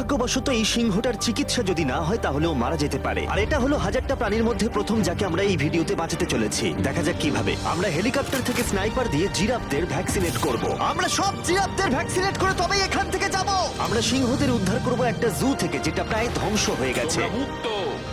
দুর্ভাগ্যবশত এই সিংহটার চিকিৎসা যদি না হয় তাহলে ও মারা যেতে পারে। আর এটা হলো হাজারটা প্রাণীর মধ্যে প্রথম যাকে আমরা এই ভিডিওতে বাঁচাতে চলেছি। দেখা যাক কিভাবে। আমরা হেলিকপ্টার থেকে স্নাইপার দিয়ে জিরাফদের ভ্যাকসিনেট করব। আমরা সব জিরাফদের ভ্যাকসিনেট করে তবেই এখান থেকে যাব। আমরা সিংহদের উদ্ধার করব একটা জু থেকে যেটা প্রায় ধ্বংস হয়ে গেছে।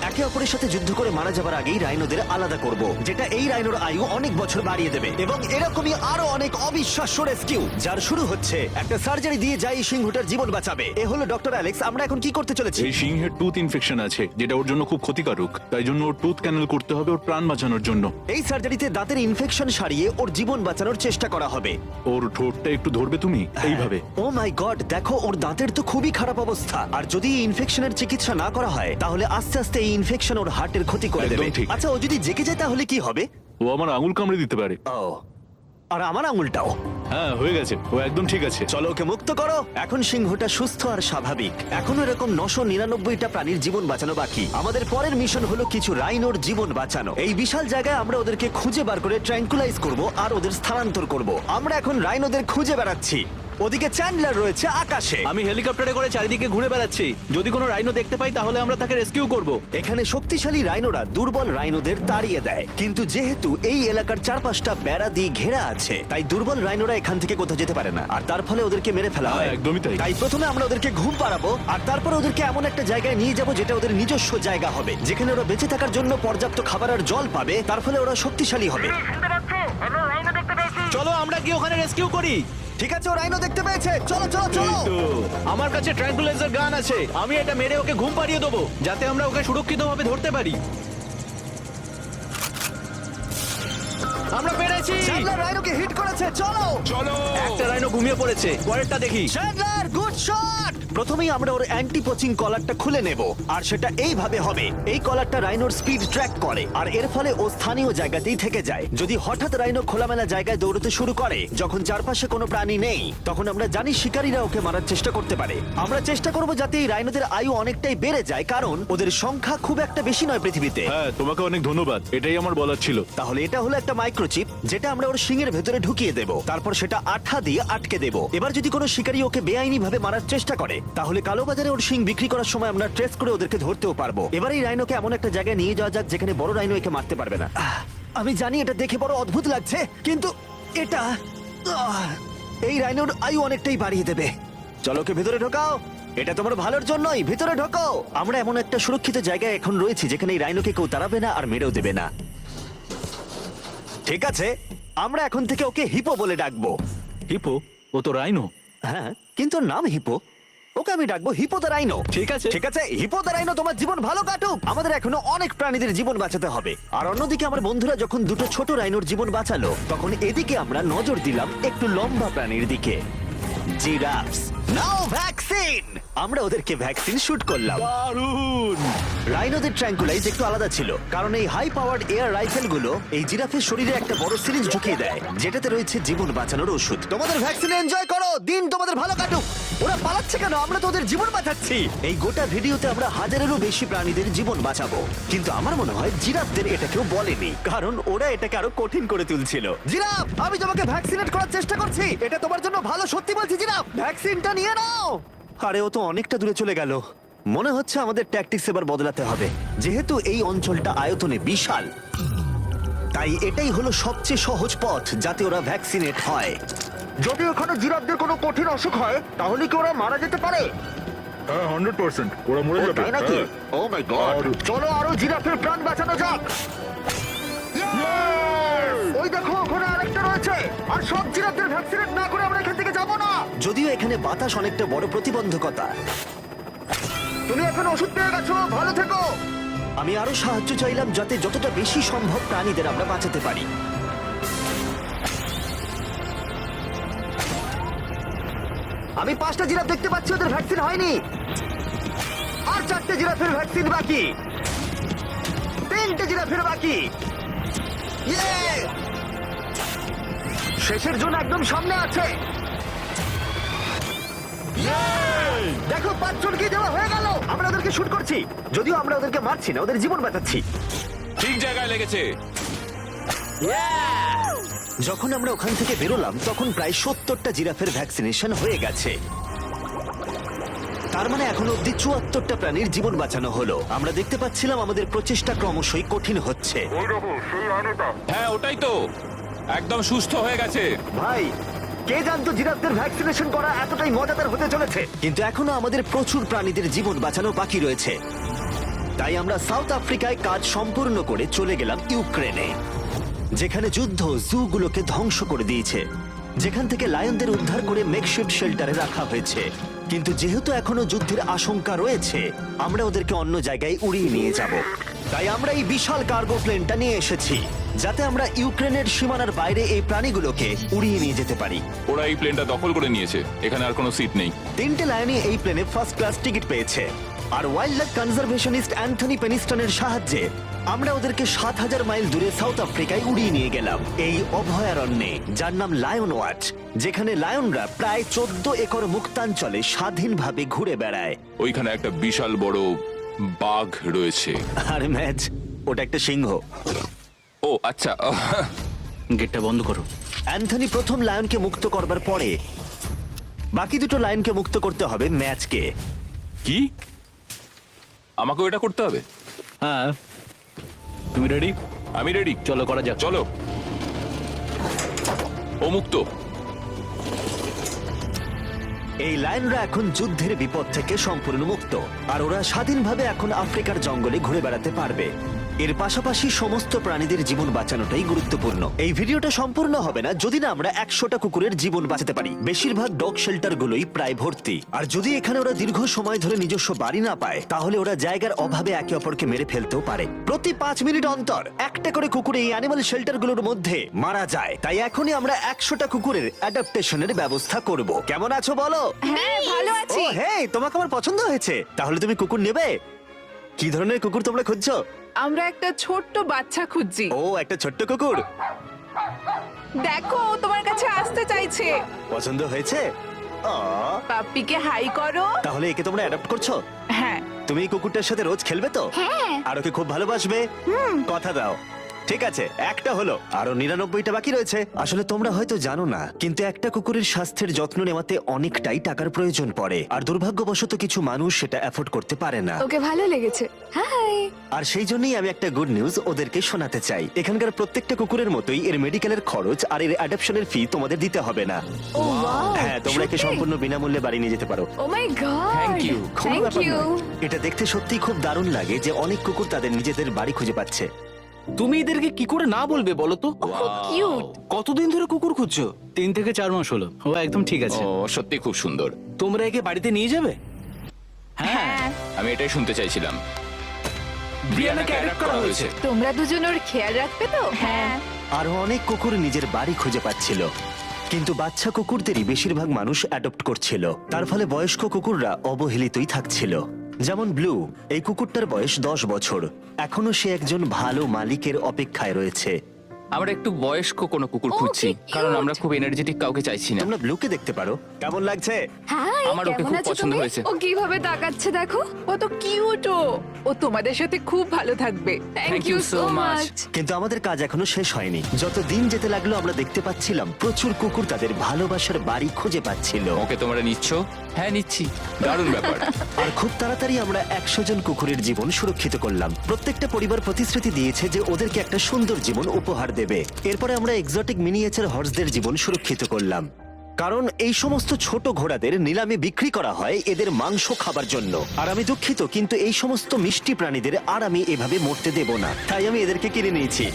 একে অপরের সাথে যুদ্ধ করে মারা যাবার আগেই রাইনোদের আলাদা করব, যেটা এই রাইনোর আয়ু অনেক বছর বাড়িয়ে দেবে। এবং এরকমই আরো অনেক অবিশ্বাস্য রেস্কিউ, যার শুরু হচ্ছে একটা সার্জারি দিয়ে যাই সিংহটার জীবন বাঁচাবে। এ হলো ডক্টর অ্যালেক্স। আমরা এখন কি করতে চলেছি? এই সিংহের টুথ ইনফেকশন আছে, যেটা ওর জন্য খুব ক্ষতিকারক। তাই জন্য ওর টুথ ক্যানেল করতে হবে ওর প্রাণ বাঁচানোর জন্য। এই সার্জারিতে দাঁতের ইনফেকশন সারিয়ে ওর জীবন বাঁচানোর চেষ্টা করা হবে। ওর ঠোঁটটা একটু ধরবে তুমি এইভাবে। ও মাই গড, দেখো ওর দাঁতের তো খুবই খারাপ অবস্থা। আর যদি এই ইনফেকশনের চিকিৎসা না করা হয় তাহলে আস্তে আস্তে এই ইনফেকশন ওর হার্টের ক্ষতি করে একদম দেবে। ঠিক। আচ্ছা, ও যদি জেগে যায় তাহলে কি হবে? ও আমার আঙুল কামড়ে দিতে পারে। ও, আর আমার আঙুলটাও। হ্যাঁ, হয়ে গেছে, ও একদম ঠিক আছে। চলো ওকে মুক্ত করো। এখন সিংহটা সুস্থ আর স্বাভাবিক। এখনো এরকম 999টা প্রাণীর জীবন বাঁচানো বাকি। আমাদের পরের মিশন হলো কিছু রাইনোর জীবন বাঁচানো। এই বিশাল জায়গায় আমরা ওদেরকে খুঁজে বার করে ট্র্যাঙ্কুলাইজ করব আর ওদের স্থানান্তর করব। আমরা এখন রাইনোদের খুঁজে বেড়াচ্ছি। ওদিকে চ্যান্ডলার রয়েছে আকাশে। আমি হেলিকপ্টারে করে চারিদিকে ঘুরে বেড়াচ্ছি। যদি কোনো রাইনো দেখতে পাই তাহলে আমরা তাকে রেস্কিউ করব। এখানে শক্তিশালী রাইনোরা দুর্বল রাইনোদের তাড়িয়ে দেয়, কিন্তু যেহেতু এই এলাকার চারপাশটা বেড়া দিয়ে ঘেরা আছে তাই দুর্বল রাইনোরা এখান থেকে কোথাও যেতে পারে না, আর তার ফলে ওদেরকে মেরে ফেলা হয়। হ্যাঁ, একদমই তাই। তাই প্রথমে আমরা ওদেরকে ঘুম পাড়াবো আর তারপর ওদেরকে এমন একটা জায়গায় নিয়ে যাব যেটা ওদের নিজস্ব জায়গা হবে, যেখানে ওরা বেঁচে থাকার জন্য পর্যাপ্ত খাবার আর জল পাবে। তার ফলে ওরা শক্তিশালী হবে। চলো আমরা কি ওখানে রেস্কিউ করি? ঠিক আছে, ও রাইনো দেখতে পেয়েছে। চলো চলো চলো। তো আমার কাছে ট্র্যাঙ্কুলাইজার গান আছে। আমি এটা মেরে ওকে ঘুম পাড়িয়ে দেবো, যাতে আমরা ওকে সুরক্ষিতভাবে ধরতে পারি। আমরা পেরেছি। চ্যান্ডলার রাইনোকে হিট করেছে। চলো চলো। একটা রাইনো ঘুমিয়ে পড়েছে, পরেরটা দেখি। Chandler, good shot. প্রথমেই আমরা ওর অ্যান্টি পোচিং কলারটা খুলে নেব, আর সেটা এইভাবে হবে। এই কলারটা রাইনোর স্পিড ট্র্যাক করে, আর এর ফলে ও স্থানীয় জায়গাতেই থেকে যায়। যদি হঠাৎ রাইনো খোলামেলা জায়গায় দৌড়তে শুরু করে যখন চারপাশে কোনো প্রাণী নেই, তখন আমরা জানি শিকারীরা ওকে মারার চেষ্টা করতে পারে। আমরা চেষ্টা করব যাতে এই রাইনোদের আয়ু অনেকটাই বেড়ে যায়, কারণ ওদের সংখ্যা খুব একটা বেশি নয় পৃথিবীতে। হ্যাঁ, তোমাকে অনেক ধন্যবাদ, এটাই আমার বলার ছিল। তাহলে এটা হলো একটা মাইক্রোচিপ, যেটা আমরা ওর শিংয়ের ভেতরে ঢুকিয়ে দেব। তারপর সেটা আঠা দিয়ে আটকে দেব। এবার যদি কোনো শিকারী ওকে বেআইনি ভাবে মারার চেষ্টা করে তাহলে কালোবাজারে ওর শিং বিক্রি করার সময় আমরা ট্রেস করে ওদেরকে ধরতেও পারবো। এবার এই রাইনোকে এমন একটা জায়গায় নিয়ে যাওয়া যাক যেখানে বড় রাইনো একে মারতে পারবে না। আমি জানি এটা দেখে বড় অদ্ভুত লাগছে, কিন্তু এটা এই রাইনোর আয়ু অনেকটাই বাড়িয়ে দেবে। চলো ওকে ভেতরে ঢোকাও। এটা তোমার ভালোর জন্যই। ভিতরে ঢোকো। আমরা এমন একটা সুরক্ষিত জায়গায় এখন রয়েছি যেখানে এই রাইনোকে কেউ তাড়াবে না আর মেরেও দেবে না। ঠিক আছে, আমরা এখন থেকে ওকে হিপো বলে ডাকবো। হিপো? ও তো রাইনো। হ্যাঁ, কিন্তু ওর নাম হিপো। ওকে আমি ডাকবো হিপো দ্য রাইনো। ঠিক আছে। ঠিক আছে, হিপো দ্য রাইনো, তোমার জীবন ভালো কাটুক। আমাদের এখনো অনেক প্রাণীদের জীবন বাঁচাতে হবে। আর অন্যদিকে আমার বন্ধুরা যখন দুটো ছোট রাইনোর জীবন বাঁচালো, তখন এদিকে আমরা নজর দিলাম একটু লম্বা প্রাণীর দিকে। জিরাফস। নাও ভ্যাকসিন। আমরা ওদেরকে ভ্যাকসিন শুট করলাম। দারুণ। রাইনোদের ট্র্যাঙ্কুলাইজ একটু আলাদা ছিল, কারণ এই হাই পাওয়ার্ড এয়ার রাইফেল গুলো এই জিরাফের শরীরে একটা বড় সিরিঞ্জ ঢুকিয়ে দেয়, যেটাতে রয়েছে জীবন বাঁচানোর ওষুধ। তোমাদের ভ্যাকসিন এনজয় করো, দিন তোমাদের ভালো কাটুক। ওরা পালাচ্ছে কেন? আমরা তো ওদের জীবন বাঁচাচ্ছি। এই গোটা ভিডিওতে আমরা হাজারেরও বেশি প্রাণীদের জীবন বাঁচাবো, কিন্তু আমার মনে হয় জিরাফদের এটা কেউ বলেনি, কারণ ওরা এটাকে আরো কঠিন করে তুলছিল। জিরাফ, আমি তোমাকে ভ্যাকসিনেট করার চেষ্টা করছি। এটা তোমার জন্য ভালো, সত্যি বলছি জিরাফ। ভ্যাকসিনটা নিয়ে নাও। আরে ও তো অনেকটা দূরে চলে গেল। মনে হচ্ছে আমাদের ট্যাকটিক্স এবার বদলাতে হবে। যেহেতু এই অঞ্চলটা আয়তনে বিশাল, তাই এটাই হলো সবচেয়ে সহজ পথ যাতে ওরা ভ্যাকসিনেট হয়। যদি ওখানে জিরাফদের কোনো কঠিন অসুখ হয় তাহলে কি ওরা মারা যেতে পারে? হ্যাঁ, 100% ওরা মরে যাবে। তাই নাকি? ও মাই গড, চলো আরো জিরাফের প্রাণ বাঁচানো যাক। ওই দেখো, ওখানে আরেকটা রয়েছে। আর সব জিরাফদের ভ্যাকসিনেট না করে আমরা এখান থেকে যাব না। যদিও এখানে বাতাস অনেকটা বড় প্রতিবন্ধকতা। তুমি এখন ওষুধ পেয়ে গেছো, ভালো থেকো। আমি আরো সাহায্য চাইলাম যাতে যতটা বেশি সম্ভব প্রাণীদের আমরা বাঁচাতে পারি। আমি 5টা জিরাফ দেখতে পাচ্ছি, ওদের ভ্যাকসিন হয়নি। আর 4টে জিরাফের ভ্যাকসিন বাকি। 3টে জিরাফের বাকি। ইয়ে! শেষের জন্য একদম সামনে আছে। দেখো, 5 জনকে দেওয়া হয়ে গেল। আমরা ওদেরকে শুট করছি, যদিও আমরা ওদেরকে মারছি না, ওদের জীবন বাঁচাচ্ছি। ঠিক জায়গায় লেগেছে। যখন আমরা ওখান থেকে বেরোলাম তখন প্রায় 70টা জিরাফের ভ্যাকসিনেশন হয়ে গেছে। তার মানে এখনো অব্দি 74টা প্রাণীর জীবন বাঁচানো হলো। আমরা দেখতে পাচ্ছিলাম আমাদের প্রচেষ্টা ক্রমশই কঠিন হচ্ছে। হ্যাঁ ওটাই তো, একদম সুস্থ হয়ে গেছে। ভাই, কে জানতো জিরাফদের ভ্যাকসিনেশন করা এতটাই মজাদার হতে চলেছে। কিন্তু এখনো আমাদের প্রচুর প্রাণীদের জীবন বাঁচানো বাকি রয়েছে। তাই আমরা সাউথ আফ্রিকায় কাজ সম্পূর্ণ করে চলে গেলাম ইউক্রেনে, যেখানে যুদ্ধ জুগুলোকে ধ্বংস করে দিয়েছে, যেখান থেকে লায়নদের উদ্ধার করে মেকশিফট শেল্টারে রাখা হয়েছে। কিন্তু যেহেতু এখনো যুদ্ধের আশঙ্কা রয়েছে, আমরা ওদেরকে অন্য জায়গায় উড়িয়ে নিয়ে যাব। তাই আমরা এই বিশাল কার্গো প্লেনটা নিয়ে এসেছি, যাতে আমরা ইউক্রেনের সীমানার বাইরে এই প্রাণীগুলোকে উড়িয়ে নিয়ে যেতে পারি। ওরা এই প্লেনটা দখল করে নিয়েছে, এখানে আর কোনো সিট নেই। 3টে লায়নই এই প্লেনে ফার্স্ট ক্লাস টিকিট পেয়েছে। আর ওয়াইল্ড লাইফ কনজারভেশনিস্ট অ্যান্থনি পেনিস্টনের সাহায্যে আমরা ওদেরকে 7000 মাইল দূরে সাউথ আফ্রিকায় উড়িয়ে নিয়ে গেলাম, এই অভয়ারণ্যে, যার নাম লায়ন ওয়াচ, যেখানে লায়নরা প্রায় 14 একর মুক্তাঞ্চলে স্বাধীনভাবে ঘুরে বেড়ায়। ওইখানে একটা বিশাল বড় বাঘ রয়েছে। আর ম্যাচ, ওটা একটা সিংহ। ও আচ্ছা। গেটটা বন্ধ করো। অ্যান্থনি প্রথম লায়নকে মুক্ত করবার পরে বাকি দুটো লায়নকে মুক্ত করতে হবে ম্যাচকে। কি, আমাকেও এটা করতে হবে? হ্যাঁ, তুমি রেডি? আমি রেডি। চলো করা যাক। চলো। ও মুক্ত। এই লায়নরা এখন যুদ্ধের বিপদ থেকে সম্পূর্ণ মুক্ত, আর ওরা স্বাধীনভাবে এখন আফ্রিকার জঙ্গলে ঘুরে বেড়াতে পারবে। এর পাশাপাশি সমস্ত প্রাণীদের জীবন বাঁচানোটাই গুরুত্বপূর্ণ। এই ভিডিওটা সম্পূর্ণ হবে না যদি না আমরা 100টা কুকুরের জীবন বাঁচাতে পারি। বেশিরভাগ ডগ শেল্টার গুলোই প্রায় ভর্তি, আর যদি এখানে ওরা দীর্ঘ সময় ধরে নিজস্ব বাড়ি না পায়, তাহলে ওরা জায়গার অভাবে একে অপরকে মেরে ফেলতেও পারে। প্রতি 5 মিনিট অন্তর একটা করে কুকুর এই অ্যানিমাল শেল্টার গুলোর মধ্যে মারা যায়। তাই এখনই আমরা 100টা কুকুরের অ্যাডাপ্টেশনের ব্যবস্থা করব। কেমন আছো বলো? হ্যাঁ ভালো আছি। ও হেই, তোমাকে আমার পছন্দ হয়েছে। তাহলে তুমি কুকুর নেবে? কি ধরনের কুকুর তোমরা খুঁজছো? আমরা একটা ছোট্ট বাচ্চা খুঁজছি। ও, একটা ছোট্ট কুকুর দেখো ও তোমার কাছে আসতে চাইছে। পছন্দ হয়েছে? আ, পাপ্পিকে হাই করো। তাহলে একে তোমরা অ্যাডাপ্ট করছো? হ্যাঁ। তুমি এই কুকুরটার সাথে রোজ খেলবে তো? হ্যাঁ। আর ওকে খুব ভালোবাসবে? কথা দাও। ঠিক আছে, একটা হলো, আরো 99টা বাকি রয়েছে। আসলে তোমরা হয়তো জানো না, কিন্তু একটা কুকুরের স্বাস্থ্যের যত্ন নেওয়াতে অনেকটাই টাকার প্রয়োজন পড়ে, আর দুর্ভাগ্যবশত কিছু মানুষ সেটা অ্যাফোর্ড করতে পারে না। ওকে ভালো লেগেছে। হাই। আর সেই জন্যই আমি একটা গুড নিউজ ওদেরকে শোনাতে চাই। এখানকার প্রত্যেকটা কুকুরের মতোই এর মেডিকেলের খরচ আর এর অ্যাডপশনের ফি তোমাদের দিতে হবে না। ও ওয়াও। হ্যাঁ, তোমরা একে সম্পূর্ণ বিনামূল্যে বাড়ি নিয়ে যেতে পারো। ও মাই গড। Thank you. কোনো থ্যাংক ব্যাপার ইউ। নয়। এটা দেখতে সত্যিই খুব দারুণ লাগে যে অনেক কুকুর তাদের নিজেদের বাড়ি খুঁজে পাচ্ছে। তুমি এদেরকে কি করে না বলবে বলো তো? কিউট। কতদিন ধরে কুকুর খুঁজছো? 3 থেকে 4 মাস হলো। ও একদম ঠিক আছে। ও সত্যি খুব সুন্দর। তোমরা একে বাড়িতে নিয়ে যাবে? হ্যাঁ। আমি এটাই শুনতে চাইছিলাম। ব্রিয়ানাকে adopt করা হয়েছে। তোমরা দুজন ওর খেয়াল রাখবে তো? হ্যাঁ। আরো অনেক কুকুর নিজের বাড়ি খুঁজে পাচ্ছিল, কিন্তু বাচ্চা কুকুরদেরই বেশিরভাগ মানুষ অ্যাডপ্ট করছিল। তার ফলে বয়স্ক কুকুররা অবহেলিতই থাকছিল। যেমন ব্লু, এই কুকুরটার বয়স 10 বছর। এখনো সে একজন ভালো মালিকের অপেক্ষায় রয়েছে। আমরা একটু বয়স্ক কোনো কুকুর ও, খুঁজছি, কি cute! কারণ আমরা খুব এনার্জেটিক কাউকে চাইছি না। তোমরা ব্লুকে দেখতে পারো। কেমন লাগছে? হাই। আমার ওকে কেমন খুব আছো পছন্দ তুমি? হয়েছে। ও কিভাবে তাকাচ্ছে দেখো। ও তো কিউট। ও তোমাদের সাথে খুব ভালো থাকবে। Thank you so much. কিন্তু আমাদের কাজ এখনো শেষ হয়নি। যত দিন যেতে লাগলো আমরা দেখতে পাচ্ছিলাম প্রচুর কুকুর তাদের ভালোবাসার বাড়ি খুঁজে পাচ্ছিল। ওকে তোমরা নিচ্ছ? হ্যাঁ নিচ্ছি। দারুণ ব্যাপার। আর খুব তাড়াতাড়ি আমরা 100 জন কুকুরের জীবন সুরক্ষিত করলাম। প্রত্যেকটা পরিবার প্রতিশ্রুতি দিয়েছে যে ওদেরকে একটা সুন্দর জীবন উপহার দেবে। এরপরে আমরা এক্সোটিক মিনিয়েচার হর্সদের জীবন সুরক্ষিত করলাম, কারণ এই সমস্ত ছোট ঘোড়াদের নিলামে বিক্রি করা হয় এদের মাংস খাবার জন্য। আর আমি দুঃখিত, কিন্তু এই সমস্ত মিষ্টি প্রাণীদের আর আমি এভাবে মরতে দেব না, তাই আমি এদেরকে কিনে নিয়েছি।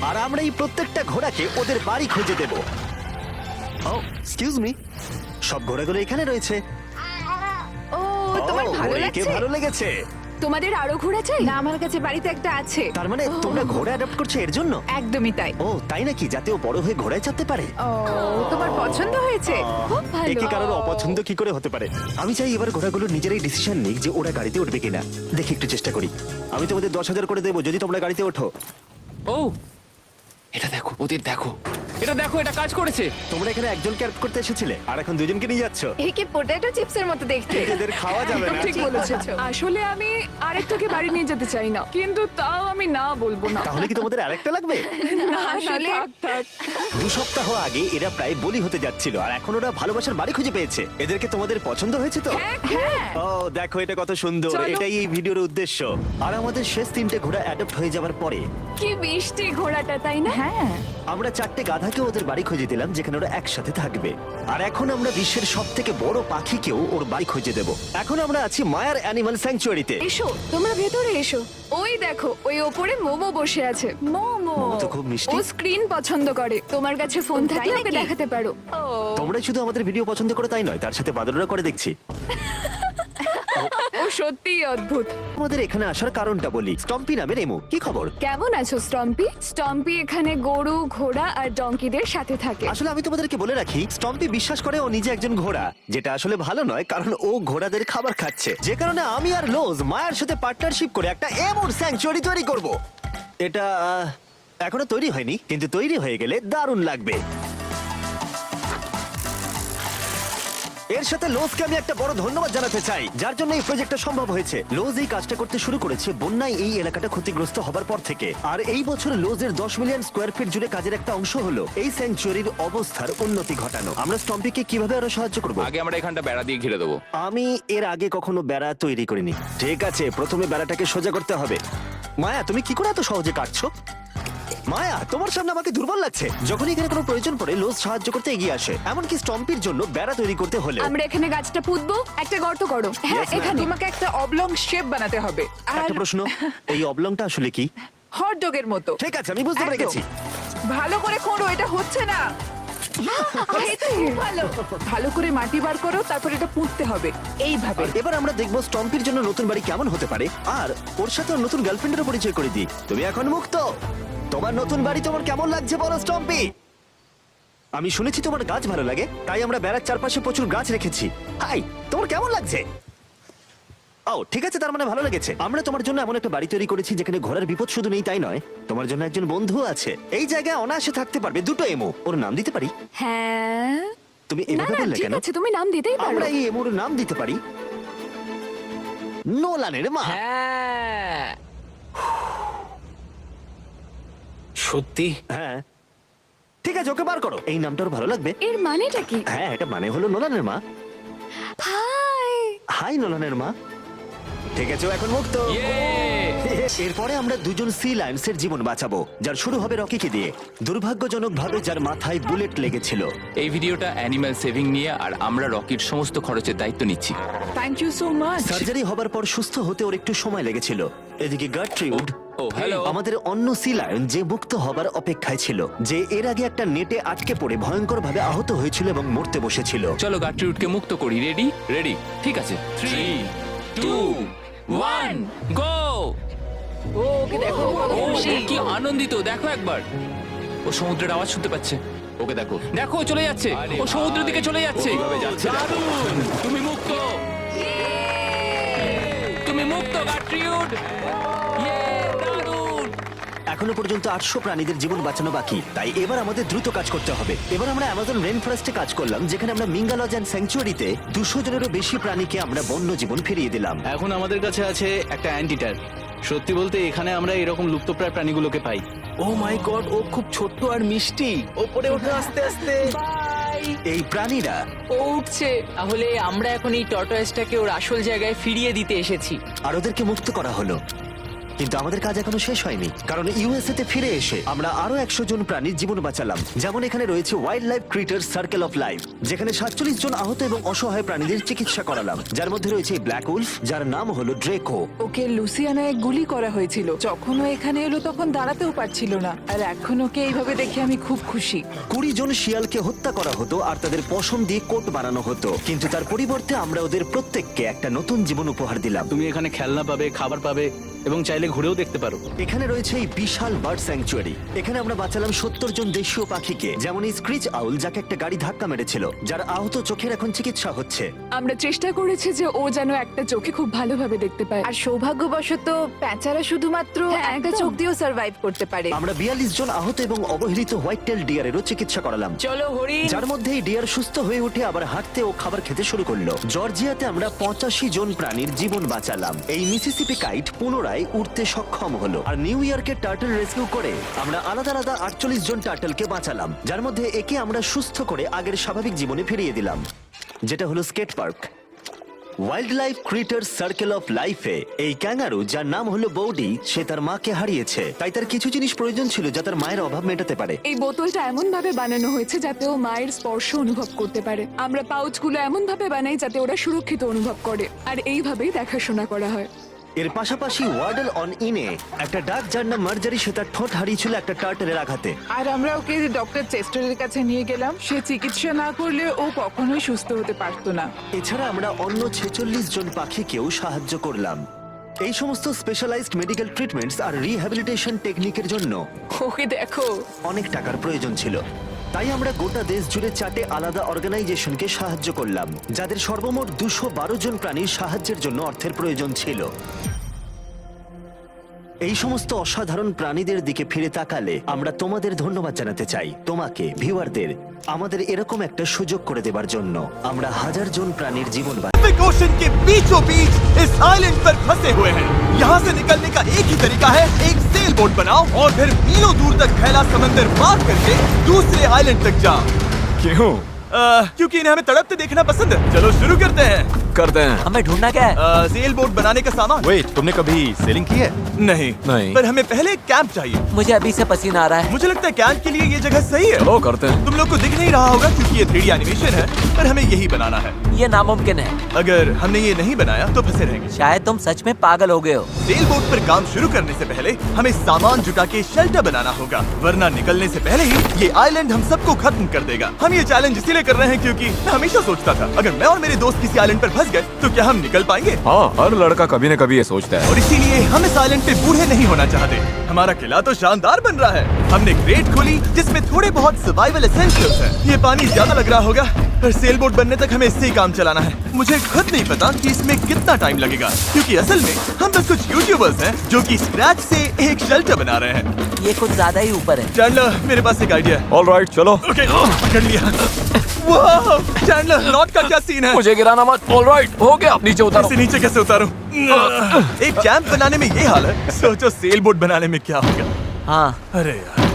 আর আমরা এই প্রত্যেকটা ঘোড়াকে ওদের বাড়ি খুঁজে দেব। ও এক্সকিউজ মি, সব ঘোড়াগুলো এখানে রয়েছে। ও তোমার ও, ভালো একে লাগছে? ভালো লেগেছে। তোমাদের আরো ঘোড়া চাই? না, আমার কাছে বাড়িতে একটা আছে। তার মানে তোমরা ঘোড়া অ্যাডাপ্ট করছো এর জন্য? একদমই তাই। ও তাই নাকি? যাতে ও বড় হয়ে ঘোড়ায় চাপতে পারে। ও তোমার পছন্দ হয়েছে? খুব ভালো। একে কারোর অপছন্দ কি করে হতে পারে? আমি চাই এবার ঘোড়াগুলো নিজেরাই ডিসিশন নিক যে ওরা গাড়িতে উঠবে কিনা। দেখি, একটু চেষ্টা করি। আমি তোমাদের 10,000 করে দেবো যদি তোমরা গাড়িতে ওঠো। ও এটা দেখো, ওদের দেখো, এটা দেখো, এটা কাজ করেছে। তোমরা এখানে একজনকে অ্যাড করতে এসেছিলে আর এখন দুজনকে নিয়ে যাচ্ছ। এই কি পটেটো চিপসের মতো দেখতে। এদের খাওয়া যাবে না। ঠিক বলেছো। আসলে আমি আরেকটাকে বাড়ি নিয়ে যেতে চাই না, কিন্তু তাও আমি না বলবো না। তাহলে কি তোমাদের আরেকটা লাগবে? আসলে থাক। 2 সপ্তাহ আগে এরা প্রায় বলি হতে যাচ্ছিল আর এখন ওরা ভালোবাসার বাড়ি খুঁজে পেয়েছে। এদেরকে তোমাদের পছন্দ হয়েছে তো? হ্যাঁ। ও দেখো এটা কত সুন্দর। চলো। এটাই এই ভিডিওর উদ্দেশ্য। আর আমাদের শেষ 3টে ঘোড়া অ্যাডপ্ট হয়ে যাওয়ার পরে কি মিষ্টি ঘোড়াটা, তাই না? হ্যাঁ। আমরা 4টে গাধাকে ওদের বাড়ি খুঁজে দিলাম যেখানে ওরা একসাথে থাকবে। আর এখন আমরা বিশ্বের সবথেকে বড় পাখিকেও ওর বাড়ি খুঁজে দেব। এখন আমরা আছি মায়ার অ্যানিমাল স্যাংচুয়ারিতে। এসো, তোমরা ভেতরে এসো। ওই দেখো, ওই ওপরে মোমো বসে আছে। মোমো মোমো তো খুব মিষ্টি। ও স্ক্রিন পছন্দ করে। তোমার কাছে ফোন থাকলে ওকে দেখাতে পারো। তোমরা শুধু আমাদের ভিডিও পছন্দ করে তাই নয়, তার সাথে বাদররা করে দেখছি। ও সত্যিই অদ্ভুত। আমাদের এখানে আসার কারণটা বলি। স্টম্পি নামের এমু, কি খবর? কেমন আছো স্টম্পি? স্টম্পি এখানে গরু, ঘোড়া আর ডঙ্কিদের সাথে থাকে। আসলে আমি তোমাদেরকে বলে রাখি, স্টম্পি বিশ্বাস করে ও নিজে একজন ঘোড়া, যেটা আসলে ভালো নয় কারণ ও ঘোড়াদের খাবার খাচ্ছে। যে কারণে আমি আর লোজ মায়ের সাথে পার্টনারশিপ করে একটা এমুর স্যাংচুয়ারি তৈরি করব। এটা এখনো তৈরি হয়নি, কিন্তু তৈরি হয়ে গেলে দারুণ লাগবে। এর সাথে লোজকে আমি একটা বড় ধন্যবাদ জানাতে চাই, যার জন্য এই প্রজেক্টটা সম্ভব হয়েছে। লোজ এই কাজটা করতে শুরু করেছে বন্যায় এই এলাকাটা ক্ষতিগ্রস্ত হবার পর থেকে। আর এই বছর লোজের 10 মিলিয়ন স্কোয়ার ফিট জুড়ে কাজের একটা অংশ হলো এই স্যাংচুয়ারির অবস্থার উন্নতি ঘটানো। আমরা স্টম্পিকে কিভাবে আরো সাহায্য করব? আগে আমরা এখানটা বেড়া দিয়ে ঘিরে দেবো। আমি এর আগে কখনো বেড়া তৈরি করিনি। ঠিক আছে, প্রথমে বেড়াটাকে সোজা করতে হবে। মায়া, তুমি কি করে এত সহজে কাটছো? মায়া, তোমার সামনে আমাকে দুর্বল লাগছে। যখন এখানে কোনো প্রয়োজন পড়ে লোজ সাহায্য করতে এগিয়ে আসে, এমনকি স্টম্পির জন্য বেড়া তৈরি করতে হলে। আমরা এখানে গাছটা পুঁতবো, একটা গর্ত করো। হ্যাঁ, Yes, ma'am. এখানে। তোমাকে একটা অবলং শেপ বানাতে হবে। আর একটা প্রশ্ন, এই অবলংটা আসলে কি? হট ডগের মতো। ঠিক আছে, আমি বুঝতে পেরে একদম। গেছি। ভালো করে খোঁড়ো, এটা হচ্ছে না। এই তো খুব ভালো। ভালো করে মাটি বার করো, তারপর এটা পুঁততে হবে এইভাবে। এবার আমরা দেখবো স্টম্পির জন্য নতুন বাড়ি কেমন হতে পারে, আর ওর সাথে ওর নতুন গার্লফ্রেন্ডেরও পরিচয় করে দিই। তুমি এখন মুক্ত। তোমার নতুন বাড়ি তোমার কেমন লাগছে বলো স্টম্পি? আমি শুনেছি তোমার গাছ ভালো লাগে, তাই আমরা বেড়ার চারপাশে প্রচুর গাছ রেখেছি। হাই, তোমার কেমন লাগছে? ও ঠিক আছে, তার মানে ভালো লেগেছে। আমরা তোমার জন্য এমন একটা বাড়ি তৈরি করেছি যেখানে ঘোড়ার বিপদ শুধু নেই তাই নয়, তোমার জন্য একজন বন্ধু আছে। এই জায়গায় অনায়াসে থাকতে পারবে 2টো এমো। ওর নাম দিতে পারি? হ্যাঁ। তুমি না এভাবে না, বললে ঠিক কেন? আছে, তুমি নাম দিতেই পারো। আমরা এই এমোর নাম দিতে পারি নোলানের মা। সত্যি? হ্যাঁ ঠিক আছে, ওকে বার করো। এই নামটা ওর ভালো লাগবে। এর মানেটা কি? হ্যাঁ, এটা মানে হলো নোলানের মা। হাই। হাই নোলানের মা। ঠিক আছে, ও এখন মুক্ত। এরপরে আমরা দুজন সি লায়ন্সের জীবন বাঁচাবো, যার শুরু হবে রকিকে দিয়ে। দুর্ভাগ্যজনকভাবে যার মাথায় বুলেট লেগেছিল। এই ভিডিওটা অ্যানিম্যাল সেভিং নিয়ে, আর আমরা রকির সমস্ত খরচের দায়িত্ব নিচ্ছি। Thank you so much. Surgery হবার পর সুস্থ হতে ওর একটু সময় লেগেছিল। এদিকে গার্ট্রিউড, ও হ্যালো। আমাদের অন্য সি লায়ন, যে মুক্ত হবার অপেক্ষায় ছিল, যে এর আগে একটা নেটে আটকে পড়ে ভয়ঙ্করভাবে আহত হয়েছিল এবং মরতে বসেছিল। চলো গাট্রিউডকে মুক্ত করি। রেডি? রেডি, ঠিক আছে। 3, 2, 1, গো! ও ওকে দেখো, ও কত ও খুশি। কি আনন্দিত, দেখো একবার। ও সমুদ্রের আওয়াজ শুনতে পাচ্ছে। ওকে দেখো, দেখো ও চলে যাচ্ছে। ও সমুদ্রের দিকে চলে যাচ্ছে। দারুণ! তুমি মুক্ত। তুমি মুক্ত গাট্রিউড। ইয়ে, দারুণ! এখনো পর্যন্ত 800 প্রাণীদের জীবন বাঁচানো বাকি, তাই এবার আমাদের দ্রুত কাজ করতে হবে। এবার আমরা অ্যামাজন রেন ফরেস্টে কাজ করলাম, যেখানে আমরা মিঙ্গালজ অ্যান্ড স্যাংচুয়ারিতে 200 জনেরও বেশি প্রাণীকে আমরা বন্য জীবন ফিরিয়ে দিলাম। এখন আমাদের কাছে আছে একটা অ্যান্টিটার। সত্যি বলতে এখানে আমরা এরকম লুপ্তপ্রায় প্রাণীগুলোকে পাই। ও মাই গড, ও খুব ছোট্ট আর মিষ্টি। ওপরে ওঠে আস্তে আস্তে। এই প্রাণীরা ও উঠছে। তাহলে আমরা এখন এই টর্টয়েসটাকে ওর আসল জায়গায় ফিরিয়ে দিতে এসেছি। আর ওদেরকে মুক্ত করা হলো। কিন্তু আমাদের কাজ এখনো শেষ হয়নি, কারণ ইউএসএ তে ফিরে এসে আমরা আরো 100 জন প্রাণীর জীবন বাঁচালাম। যেমন এখানে রয়েছে wild life critter circle of life, যেখানে 47 জন আহত এবং অসহায় প্রাণীদের চিকিৎসা করালাম, যার মধ্যে রয়েছে ব্ল্যাক উলফ, যার নাম হলো ড্রেকো। ওকে লুসিয়ানায় গুলি করা হয়েছিল। যখন ও এখানে এলো তখন দাঁড়াতেও পারছিল না, আর এখন ওকে এইভাবে দেখে আমি খুব খুশি। 20 জন শিয়ালকে হত্যা করা হতো আর তাদের পশম দিয়ে কোট বানানো হতো, কিন্তু তার পরিবর্তে আমরা ওদের প্রত্যেককে একটা নতুন জীবন উপহার দিলাম। তুমি এখানে খেলনা পাবে, খাবার পাবে এবং চাইলে ঘুরেও দেখতে পারো। এখানে রয়েছে এই বিশাল বার্ড স্যাংচুয়ারি। এখানে আমরা বাঁচালাম 70 জন দেশীয় পাখিকে, যেমন এই স্ক্রিচ আউল যাকে একটা গাড়ি ধাক্কা মেরেছিল, যার আহত চোখের এখন চিকিৎসা হচ্ছে। আমরা চেষ্টা করেছি যে ও যেন একটা চোখে খুব ভালোভাবে দেখতে পায়। আর সৌভাগ্যবশত প্যাঁচারা শুধুমাত্র হ্যাঁ, একটা একদম। চোখ দিয়েও সার্ভাইভ করতে পারে। আমরা 42 জন আহত এবং অবহেলিত হোয়াইট টেল ডিয়ারেরও চিকিৎসা করালাম, চলো হরিণ। যার মধ্যে এই ডিয়ার সুস্থ হয়ে উঠে আবার হাঁটতে ও খাবার খেতে শুরু করলো। জর্জিয়াতে আমরা 85 জন প্রাণীর জীবন বাঁচালাম। এই মিসিসিপি কাইট পুনরায় উঠতে সক্ষম হলো। আর নিউ ইয়র্কের টার্টল রেস্কিউ করে আমরা আলাদা আলাদা 48 জন টার্টলকে বাঁচালাম, যার মধ্যে একে আমরা সুস্থ করে আগের স্বাভাবিক জীবনে ফিরিয়ে দিলাম, যেটা হলো skate park. Wild life critter circle of লাইফে এই ক্যাঙ্গারু, যার নাম হলো বৌডি, সে তার মাকে হারিয়েছে, তাই তার কিছু জিনিস প্রয়োজন ছিল যা তার মায়ের অভাব মেটাতে পারে। এই বোতলটা এমন ভাবে বানানো হয়েছে যাতে ও মায়ের স্পর্শ অনুভব করতে পারে। আমরা পাউচগুলো এমন ভাবে বানাই যাতে ওরা সুরক্ষিত অনুভব করে, আর এইভাবেই দেখাশোনা করা হয়। এর পাশাপাশি ওয়ার্ডল অন ইনে একটা ডাক, যার নাম মার্জারি, সে তার ঠোঁট হারিয়েছিল একটা টার্টেলের আঘাতে। আর আমরা ওকে ডক্টর চেস্টারের কাছে নিয়ে গেলাম। সে চিকিৎসা না করলে ও কখনোই সুস্থ হতে পারতো না। এছাড়া আমরা অন্য 46 জন পাখিকেও সাহায্য করলাম। এই সমস্ত স্পেশালাইজড মেডিকেল ট্রিটমেন্টস আর রিহ্যাবিলিটেশন টেকনিকের জন্য ওকে দেখো। অনেক টাকার প্রয়োজন ছিল, তাই আমরা গোটা দেশ জুড়ে 4টে আলাদা অর্গানাইজেশনকে সাহায্য করলাম, যাদের সর্বমোট 212 জন প্রাণীর সাহায্যের জন্য অর্থের প্রয়োজন ছিল। এই সমস্ত অসাধারণ প্রাণীদের দিকে ফিরে তাকালে আমরা তোমাদের ধন্যবাদ জানাতে চাই, তোমাকে ভিউয়ারদের, আমাদের এরকম একটা সুযোগ করে দেবার জন্য। আমরা 1000 জন প্রাণীর জীবন ओशन के बीचों बीच इस आइलैंड पर फंसे हुए हैं। यहाँ से निकलने का एक ही तरीका है, एक सेल बोट बनाओ और फिर मीलों दूर तक फैला समंदर पार करके दूसरे आइलैंड तक जाओ। क्यों? क्योंकि इन्हें हमें तड़पते देखना पसंद है। चलो शुरू करते हैं। हमें ढूंढना क्या है? सेल बोट बनाने का सामान। वेट, तुमने कभी सेलिंग की है? नहीं नहीं। पर हमें पहले एक कैंप चाहिए। मुझे अभी से पसीना आ रहा है। मुझे लगता है कैंप के लिए ये जगह सही है। चलो करते हैं। तुम लोग को दिख नहीं रहा होगा क्योंकि ये 3D एनिमेशन है, पर हमें यही बनाना है। ये नामुमकिन है। अगर हमने ये नहीं बनाया तो फंसे रहेंगे। शायद तुम सच में पागल हो गए हो। सेल बोट पर काम शुरू करने से पहले हमें सामान जुटा के शेल्टर बनाना होगा, वरना निकलने से पहले ही ये आइलैंड हम सबको खत्म कर देगा। हम ये चैलेंज इसीलिए कर रहे हैं क्योंकि मैं हमेशा सोचता था अगर मैं और मेरे दोस्त किसी आइलैंड पर फंस गए तो क्या हम निकल पाएंगे। हाँ, हर लड़का कभी न कभी ये सोचता है। और इसीलिए हम इस आइलैंड पे बूढ़े नहीं होना चाहते। हमारा किला तो शानदार बन रहा है। हमने क्रेट खोली जिसमें थोड़े बहुत सर्वाइवल एसेंशियल्स हैं। ये पानी ज्यादा लग रहा होगा, पर सेल बोट बनने तक हमें इससे ही काम चलाना है। मुझे खुद नहीं पता कि इसमें कितना टाइम लगेगा, क्योंकि असल में हम बस कुछ यूट्यूबर्स हैं जो कि स्क्रैच से एक शेल्टर बना रहे हैं। ये कुछ ज्यादा ही ऊपर है। चैंडलर, मेरे पास एक आइडिया है। ऑलराइट, चलो। ओके, पकड़ लिया। वाह, चैंडलर, नॉट का क्या सीन है? मुझे गिराना मत। ऑलराइट, हो गया, अब नीचे उतारो। इसे नीचे कैसे उतारूं? एक कैंप बनाने में ये हाल है, सोचो सेल बोट बनाने में क्या होगा। हाँ, अरे यार,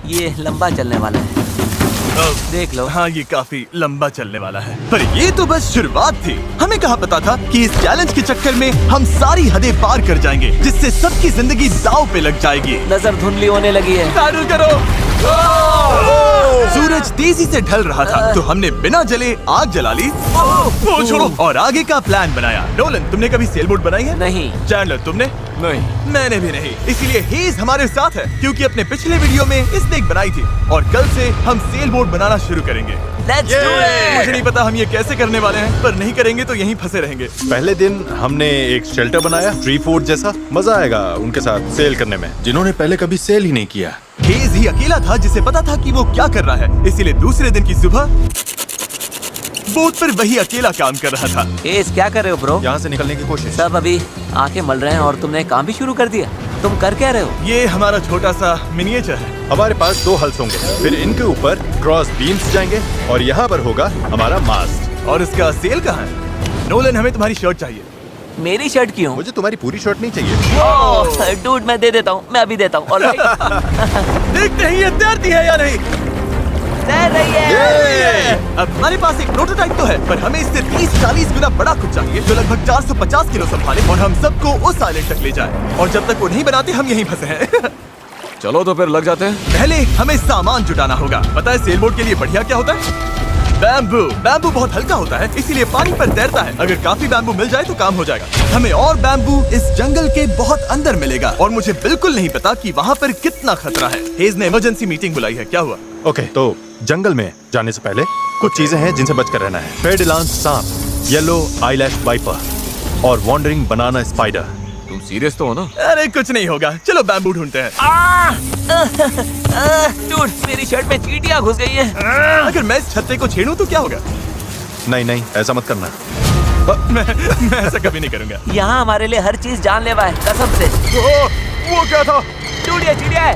ये लंबा चलने वाला है। देख लो। हाँ, ये काफी लंबा चलने वाला है, पर ये तो बस शुरुआत थी। हमें कहाँ पता था कि इस चैलेंज के चक्कर में हम सारी हदें पार कर जाएंगे, जिससे सबकी जिंदगी दांव पे लग जाएगी। नजर धुंधली होने लगी है। पैडल करो। सूरज तेजी से ढल रहा था, तो हमने बिना जले आग जला ली। वो छोड़ो, और आगे का प्लान बनाया। नोलन, तुमने कभी सेल बोट बनाई है? नहीं। चैंडलर, तुमने? नहीं। मैंने भी नहीं। इसीलिए हेज हमारे साथ है, क्योंकि अपने पिछले वीडियो में इसने एक बनाई थी, और कल से हम सेल बोट बनाना शुरू करेंगे। Let's do it! मुझे नहीं पता हम ये कैसे करने वाले हैं, पर नहीं करेंगे तो यहीं फंसे रहेंगे। पहले दिन हमने एक शेल्टर बनाया, ट्री फोर्ट जैसा। मजा आएगा उनके साथ सेल करने में, जिन्होंने पहले कभी सेल ही नहीं किया। हेज ही अकेला था जिसे पता था कि वो क्या कर रहा है, इसीलिए दूसरे दिन की सुबह बोट पर वही अकेला काम कर रहा था। एस, क्या कर रहे हो ब्रो? यहाँ से निकलने की कोशिश। सब अभी आंखें मल रहे हैं और तुमने काम भी शुरू कर दिया। तुम कर क्या रहे हो? ये हमारा छोटा सा मिनिएचर है। हमारे पास 2 हल्स होंगे, फिर इनके ऊपर क्रॉस बीम्स जाएंगे और यहाँ पर होगा हमारा मास्ट। और इसका सेल कहाँ है? नोलन, हमें तुम्हारी शर्ट चाहिए। मेरी शर्ट क्यों? मुझे तुम्हारी पूरी शर्ट नहीं चाहिए। डूड, मैं दे देता हूँ, मैं अभी देता हूँ। ऑलराइट। देखते हैं ये तैरती है या नहीं। तैर रही है। अब हमारे पास एक प्रोटोटाइप तो है, पर हमें इससे 30-40 गुना बड़ा कुछ चाहिए, जो लगभग 450 किलो संभाले और हम सबको उस आइलैंड तक ले जाए। और जब तक वो नहीं बनाते हम यहीं फंसे हैं। चलो तो फिर लग जाते हैं। पहले हमें सामान जुटाना होगा। पता है सेल बोट के लिए बढ़िया क्या होता है? बैम्बू। बैम्बू बहुत हल्का होता है, इसीलिए पानी पर तैरता है। अगर काफी बैम्बू मिल जाए तो काम हो जाएगा। हमें और बैम्बू इस जंगल के बहुत अंदर मिलेगा, और मुझे बिल्कुल नहीं पता कि वहाँ पर कितना खतरा है। हेज ने इमरजेंसी मीटिंग बुलाई है, क्या हुआ? ओके, तो जंगल में जाने से पहले कुछ चीजें हैं जिनसे बचकर रहना है। फेडिलांस सांप, येलो आईलैश वाइपर और वॉन्डरिंग बनाना स्पाइडर। तुम सीरियस तो हो ना? अरे कुछ नहीं होगा, चलो बैम्बू ढूंढते हैं। डूड, मेरी शर्ट में चींटियां घुस गई हैं। अगर मैं इस छत्ते को छेड़ूं तो क्या होगा? नहीं नहीं, ऐसा मत करना। मैं ऐसा कभी नहीं करूंगा। यहाँ हमारे लिए हर चीज जानलेवा है, कसम से। वो क्या था? डूड, ये चिड़िया है।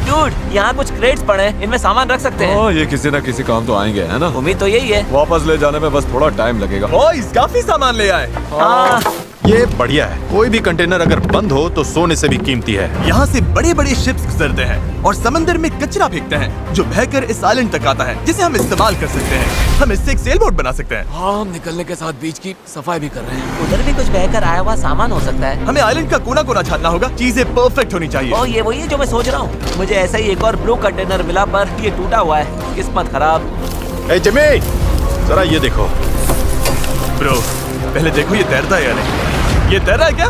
डूड, यहाँ कुछ क्रेट्स पड़े हैं, इनमें सामान रख सकते हैं। ये किसी ना किसी काम तो आएंगे, है ना? उम्मीद तो यही है। वापस ले जाने में बस थोड़ा टाइम लगेगा। बॉयज काफी सामान ले आए। हाँ, ये बढ़िया है। कोई भी कंटेनर अगर बंद हो तो सोने से भी कीमती है। यहाँ से बड़े बड़े शिप्स गुजरते हैं और समंदर में कचरा फेंकते हैं जो बहकर इस आइलैंड तक आता है, जिसे हम इस्तेमाल कर सकते हैं। हम इससे एक सेल बोट बना सकते हैं। हाँ, हम निकलने के साथ बीच की सफाई भी कर रहे हैं। उधर भी कुछ बहकर आया हुआ सामान हो सकता है। हमें आइलैंड का कोना कोना छानना होगा, चीजें परफेक्ट होनी चाहिए। ओ, ये वही है जो मैं सोच रहा हूँ। मुझे ऐसा ही एक और ब्लू कंटेनर मिला, पर ये टूटा हुआ है। किस्मत खराब। ए जिमी, जरा ये देखो। ब्रो, पहले देखो ये तैरता है या नहीं। ये तैर रहा है क्या?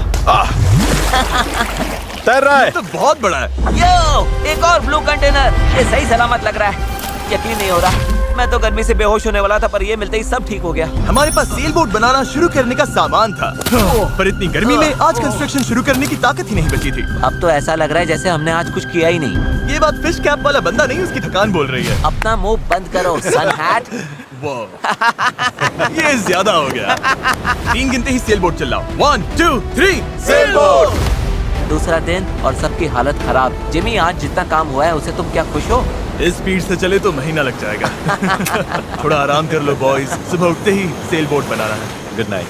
तैर रहा है। तो बहुत बड़ा है। यो, एक और ब्लू कंटेनर। ये सही सलामत लग रहा है। यकीन नहीं हो रहा, मैं तो गर्मी से बेहोश होने वाला था, पर ये मिलते ही सब ठीक हो गया। हमारे पास सेल बोट बनाना शुरू करने का सामान था, पर इतनी गर्मी में आज कंस्ट्रक्शन शुरू करने की ताकत ही नहीं बची थी। अब तो ऐसा लग रहा है जैसे हमने आज कुछ किया ही नहीं। ये बात फिश कैप वाला बंदा नहीं, उसकी थकान बोल रही है। अपना मुंह बंद करो, सन हैट। ये ज्यादा हो गया। 3 गिनते ही सेल बोट चलाओ। 1 2 3 सेल बोट। दूसरा दिन और सबकी हालत खराब। जिमी, आज जितना काम हुआ है उसे तुम क्या खुश हो? इस स्पीड से चले तो महीना लग जाएगा। थोड़ा आराम कर लो बॉयज, सुबह उठते ही सेल बोट बनाना है। Good night.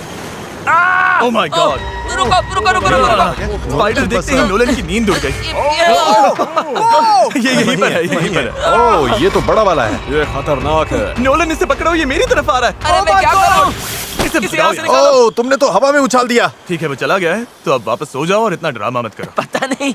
Oh my God. रुको रुको रुको रुको। स्पाइडर देखते ही नोलन की नींद उड़ गई। ये यहीं पर है, यहीं पर है। ओह, ये तो बड़ा वाला है। ये खतरनाक है। नोलन इसे पकड़ो, ये मेरी तरफ आ रहा है। अरे मैं क्या करूं? इसे किसी भगाओ और से यार। निकालो। ओह, तुमने तो हवा में उछाल दिया। ठीक है, वो चला गया है, तो अब वापस सो जाओ और इतना ड्रामा मत करो। पता नहीं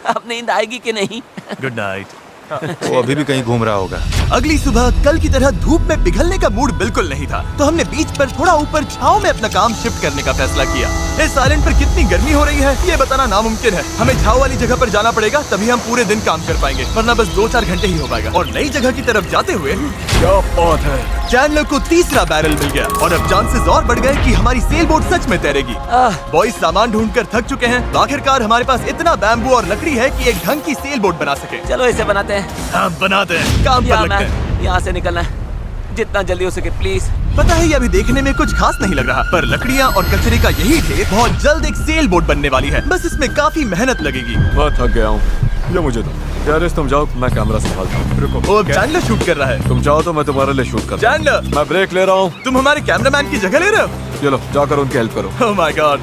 अब नींद आएगी कि नहीं। Good night. वो अभी भी कहीं घूम रहा होगा। अगली सुबह कल की तरह धूप में पिघलने का मूड बिल्कुल नहीं था, तो हमने बीच पर थोड़ा ऊपर छांव में अपना काम शिफ्ट करने का फैसला किया। इस आइलैंड पर कितनी गर्मी हो रही है ये बताना नामुमकिन है। हमें छांव वाली जगह पर जाना पड़ेगा, तभी हम पूरे दिन काम कर पाएंगे, वरना बस 2-4 घंटे ही हो पाएगा। और नई जगह की तरफ जाते हुए क्या बात है। चैंडलर को तीसरा बैरल मिल गया और अब चांसेस और बढ़ गए कि हमारी सेल बोट सच में तैरेगी। बॉयज सामान ढूंढकर थक चुके हैं, तो आखिरकार हमारे पास इतना बैम्बू और लकड़ी है कि एक ढंग की सेल बोट बना सके। चलो इसे बनाते हैं। हाँ, बनाते हैं, काम पर लगते हैं। यहाँ से निकलना है, जितना जल्दी हो सके प्लीज। पता है ये अभी देखने में कुछ खास नहीं लग रहा, पर लकड़ियाँ और कचरे का यही ढेर बहुत जल्द एक सेल बोट बनने वाली है। बस इसमें काफी मेहनत लगेगी। बहुत थक गया हूँ, ये मुझे दो। गैरेज तुम जाओ, मैं कैमरा संभालता हूँ। रुको। वो अब चैंडलर शूट कर रहा है। तुम जाओ तो मैं तुम्हारे लिए शूट करता हूँ। चैंडलर, मैं ब्रेक ले रहा हूँ। तुम हमारे कैमरामैन की जगह ले रहे हो? चलो जाकर उनकी हेल्प करो। ओह माय गॉड,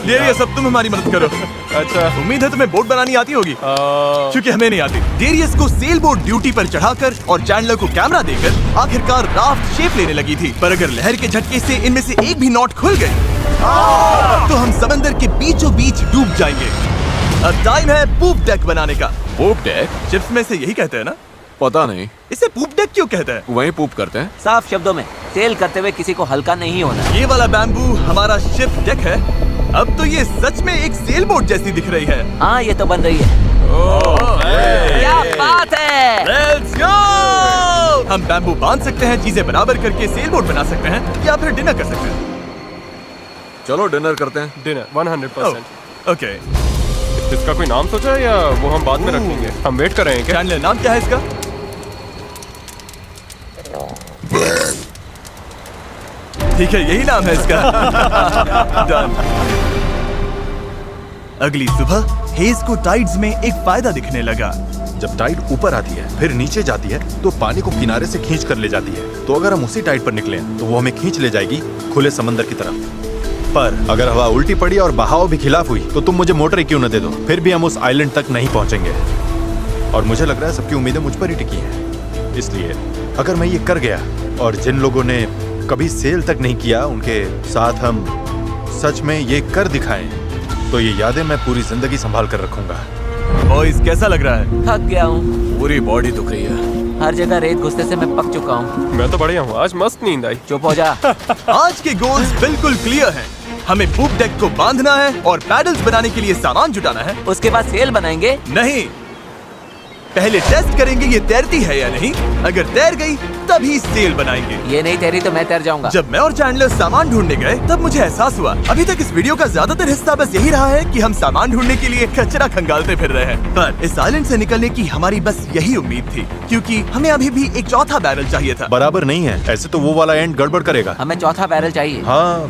ये सब तुम हमारी मदद करो। अच्छा। उम्मीद है तुम्हें बोट बनानी आती होगी, क्योंकि हमें नहीं आती। डेरियस को सेल बोट ड्यूटी पर चढ़ाकर और चैंडलर को कैमरा देकर आखिरकार राफ्ट शेप लेने लगी थी, पर अगर लहर के झटके से इनमें से एक भी नॉट खुल गई तो हम समंदर के बीचों बीच डूब जाएंगे। अब टाइम है पूप डेक बनाने का। पूप डेक? शिप्स में से यही कहते हैं ना? पता नहीं। इसे पूप डेक क्यों कहते हैं? वहीं पूप करते हैं। साफ शब्दों में, सेल करते हुए किसी को हल्का नहीं होना। ये वाला बैम्बू हमारा शिप डेक है। अब तो ये सच में एक सेल बोट जैसी दिख रही है। हाँ, ये तो बन रही है। क्या बात है। Let's go! हम बैम्बू बांध सकते हैं, चीजें बराबर करके सेल बोट बना सकते हैं, या फिर डिनर कर सकते हैं। चलो डिनर करते हैं। डिनर 100%। ओके, इसका कोई नाम सोचा है या वो हम बाद में रखेंगे? हम वेट कर रहे हैं क्या? चैंडलर, नाम क्या है इसका? ठीक है, यही नाम है इसका। Done. अगली सुबह हेज को टाइड्स में एक फायदा दिखने लगा। जब टाइड ऊपर आती है फिर नीचे जाती है तो पानी को किनारे से खींच कर ले जाती है। तो अगर हम उसी टाइड पर निकलें तो वो हमें खींच ले जाएगी खुले समंदर की तरफ। पर अगर हवा उल्टी पड़ी और बहाव भी खिलाफ हुई तो तुम मुझे मोटर ही क्यों न दे दो, फिर भी हम उस आइलैंड तक नहीं पहुंचेंगे। और मुझे लग रहा है सबकी उम्मीदें मुझ पर ही टिकी हैं। इसलिए अगर मैं ये कर गया और जिन लोगों ने कभी सेल तक नहीं किया उनके साथ हम सच में ये कर दिखाएं, तो ये यादें मैं पूरी जिंदगी संभाल कर रखूंगा। बॉयज, कैसा लग रहा है? थक गया हूँ, पूरी बॉडी दुख रही है। हर जगह रेत घुसने से मैं पक चुका हूँ। मैं तो बढ़िया हूँ, आज मस्त नींद आई। चुप हो जा। आज के गोल्स बिल्कुल क्लियर हैं। हमें पूप डेक को बांधना है और पैडल्स बनाने के लिए सामान जुटाना है। उसके बाद सेल बनाएंगे। नहीं, पहले टेस्ट करेंगे ये तैरती है या नहीं। अगर तैर गई तभी सेल बनाएंगे। ये नहीं तैरी तो मैं तैर जाऊंगा। जब मैं और चैंडलर सामान ढूंढने गए तब मुझे एहसास हुआ अभी तक इस वीडियो का ज्यादातर हिस्सा बस यही रहा है कि हम सामान ढूंढने के लिए कचरा खंगालते फिर रहे हैं। पर इस आइलैंड से निकलने की हमारी बस यही उम्मीद थी, क्योंकि हमें अभी भी एक चौथा बैरल चाहिए था। बराबर नहीं है, ऐसे तो वो वाला एंड गड़बड़ करेगा। हमें चौथा बैरल चाहिए। हाँ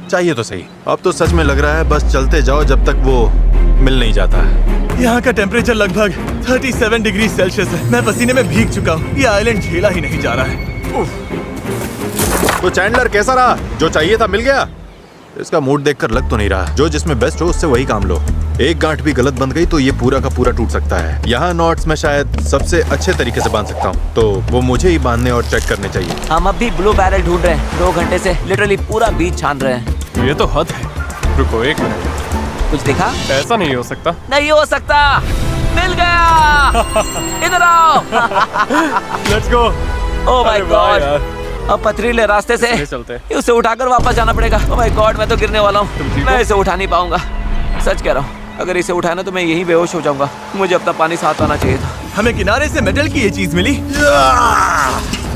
चाहिए तो सही। अब तो सच में लग रहा है बस चलते जाओ जब तक वो मिल नहीं जाता है। यहाँ का टेम्परेचर लगभग 37 डिग्री सेल्सियस है। मैं पसीने में भीग चुका हूँ। ये आइलैंड झेला ही नहीं जा रहा है। तो चैंडलर कैसा रहा? जो चाहिए था मिल गया? इसका मूड देखकर लग तो नहीं रहा। जो जिसमें बेस्ट हो उससे वही काम लो। एक गांठ भी गलत बंध गई तो ये पूरा का पूरा टूट सकता है। यहाँ नॉट्स में शायद सबसे अच्छे तरीके से बांध सकता हूँ, तो वो मुझे ही बांधने और चेक करने चाहिए। हम अब भी ब्लू बैरल ढूंढ रहे हैं। 2 घंटे से लिटरली पूरा बीच छान रहे हैं। ये तो हद है। रुको 1 मिनट। कुछ दिखा? ऐसा नहीं हो सकता। नहीं हो सकता। मिल गया। इधर आओ। Let's go. Oh my God. अब पथरीले रास्ते से चलते हैं। उसे उठाकर वापस जाना पड़ेगा। ओह माय गॉड, मैं तो गिरने वाला हूँ। मैं इसे उठा नहीं पाऊंगा। सच कह रहा हूँ, अगर इसे उठाना तो मैं यहीं बेहोश हो जाऊंगा। मुझे अपना पानी साथ आना चाहिए था। हमें किनारे से मेटल की ये चीज मिली।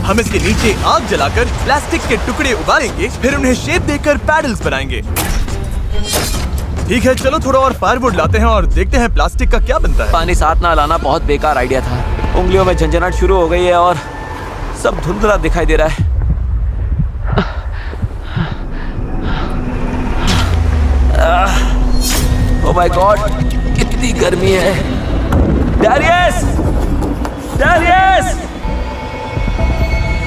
हम इसके नीचे आग जलाकर प्लास्टिक के टुकड़े उबालेंगे, फिर उन्हें शेप देकर पैडल्स बनाएंगे। ठीक है, चलो थोड़ा और फायरवुड लाते हैं और देखते हैं प्लास्टिक का क्या बनता है। पानी साथ ना लाना बहुत बेकार आइडिया था। उंगलियों में झंझनाहट शुरू हो गई है और सब धुंधला दिखाई दे रहा है। ओह माय गॉड, कितनी गर्मी है। डैरियस! डैरियस!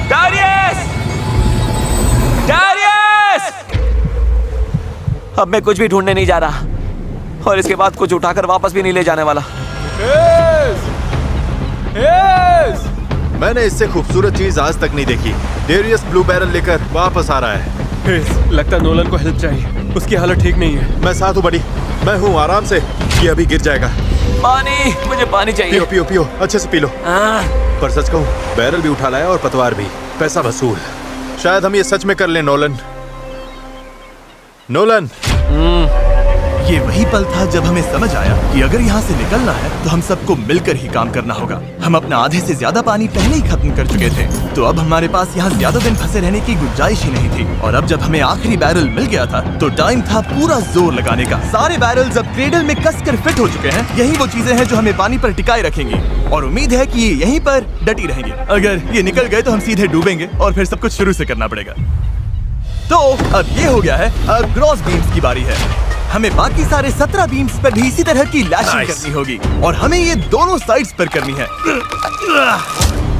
डैरियस! डैरियस! अब मैं कुछ भी ढूंढने नहीं जा रहा और इसके बाद कुछ उठाकर वापस भी नहीं ले जाने वाला। मैंने इससे खूबसूरत चीज आज तक नहीं देखी। डेरियस ब्लू बैरल लेकर वापस आ रहा है। लगता है नोलन को हेल्प चाहिए। उसकी हालत ठीक नहीं है। मैं साथ हूँ बड़ी। मैं हूँ, आराम से। ये अभी गिर जाएगा। पानी, मुझे पानी चाहिए। पियो पियो पियो, अच्छे से पी लो। पर सच कहूँ, बैरल भी उठा लाया और पतवार भी। पैसा वसूल। शायद हम ये सच में कर लें नोलन। नोलन। ये वही पल था जब हमें समझ आया कि अगर यहाँ से निकलना है तो हम सबको मिलकर ही काम करना होगा। हम अपना आधे से ज्यादा पानी पहले ही खत्म कर चुके थे, तो अब हमारे पास यहाँ ज्यादा दिन फंसे रहने की गुंजाइश ही नहीं थी। और अब जब हमें आखिरी बैरल मिल गया था तो टाइम था पूरा जोर लगाने का। सारे बैरल्स अब क्रेडल में कसकर फिट हो चुके हैं। यही वो चीजें हैं जो हमें पानी पर टिकाए रखेंगी और उम्मीद है कि ये यहीं पर डटी रहेंगी। अगर ये निकल गए तो हम सीधे डूबेंगे और फिर सब कुछ शुरू से करना पड़ेगा। तो अब ये हो गया है, अब क्रॉस बीम्स की बारी है। हमें बाकी सारे 17 बीम्स पर भी इसी तरह की लैशिंग करनी होगी और हमें ये दोनों साइड्स पर करनी है।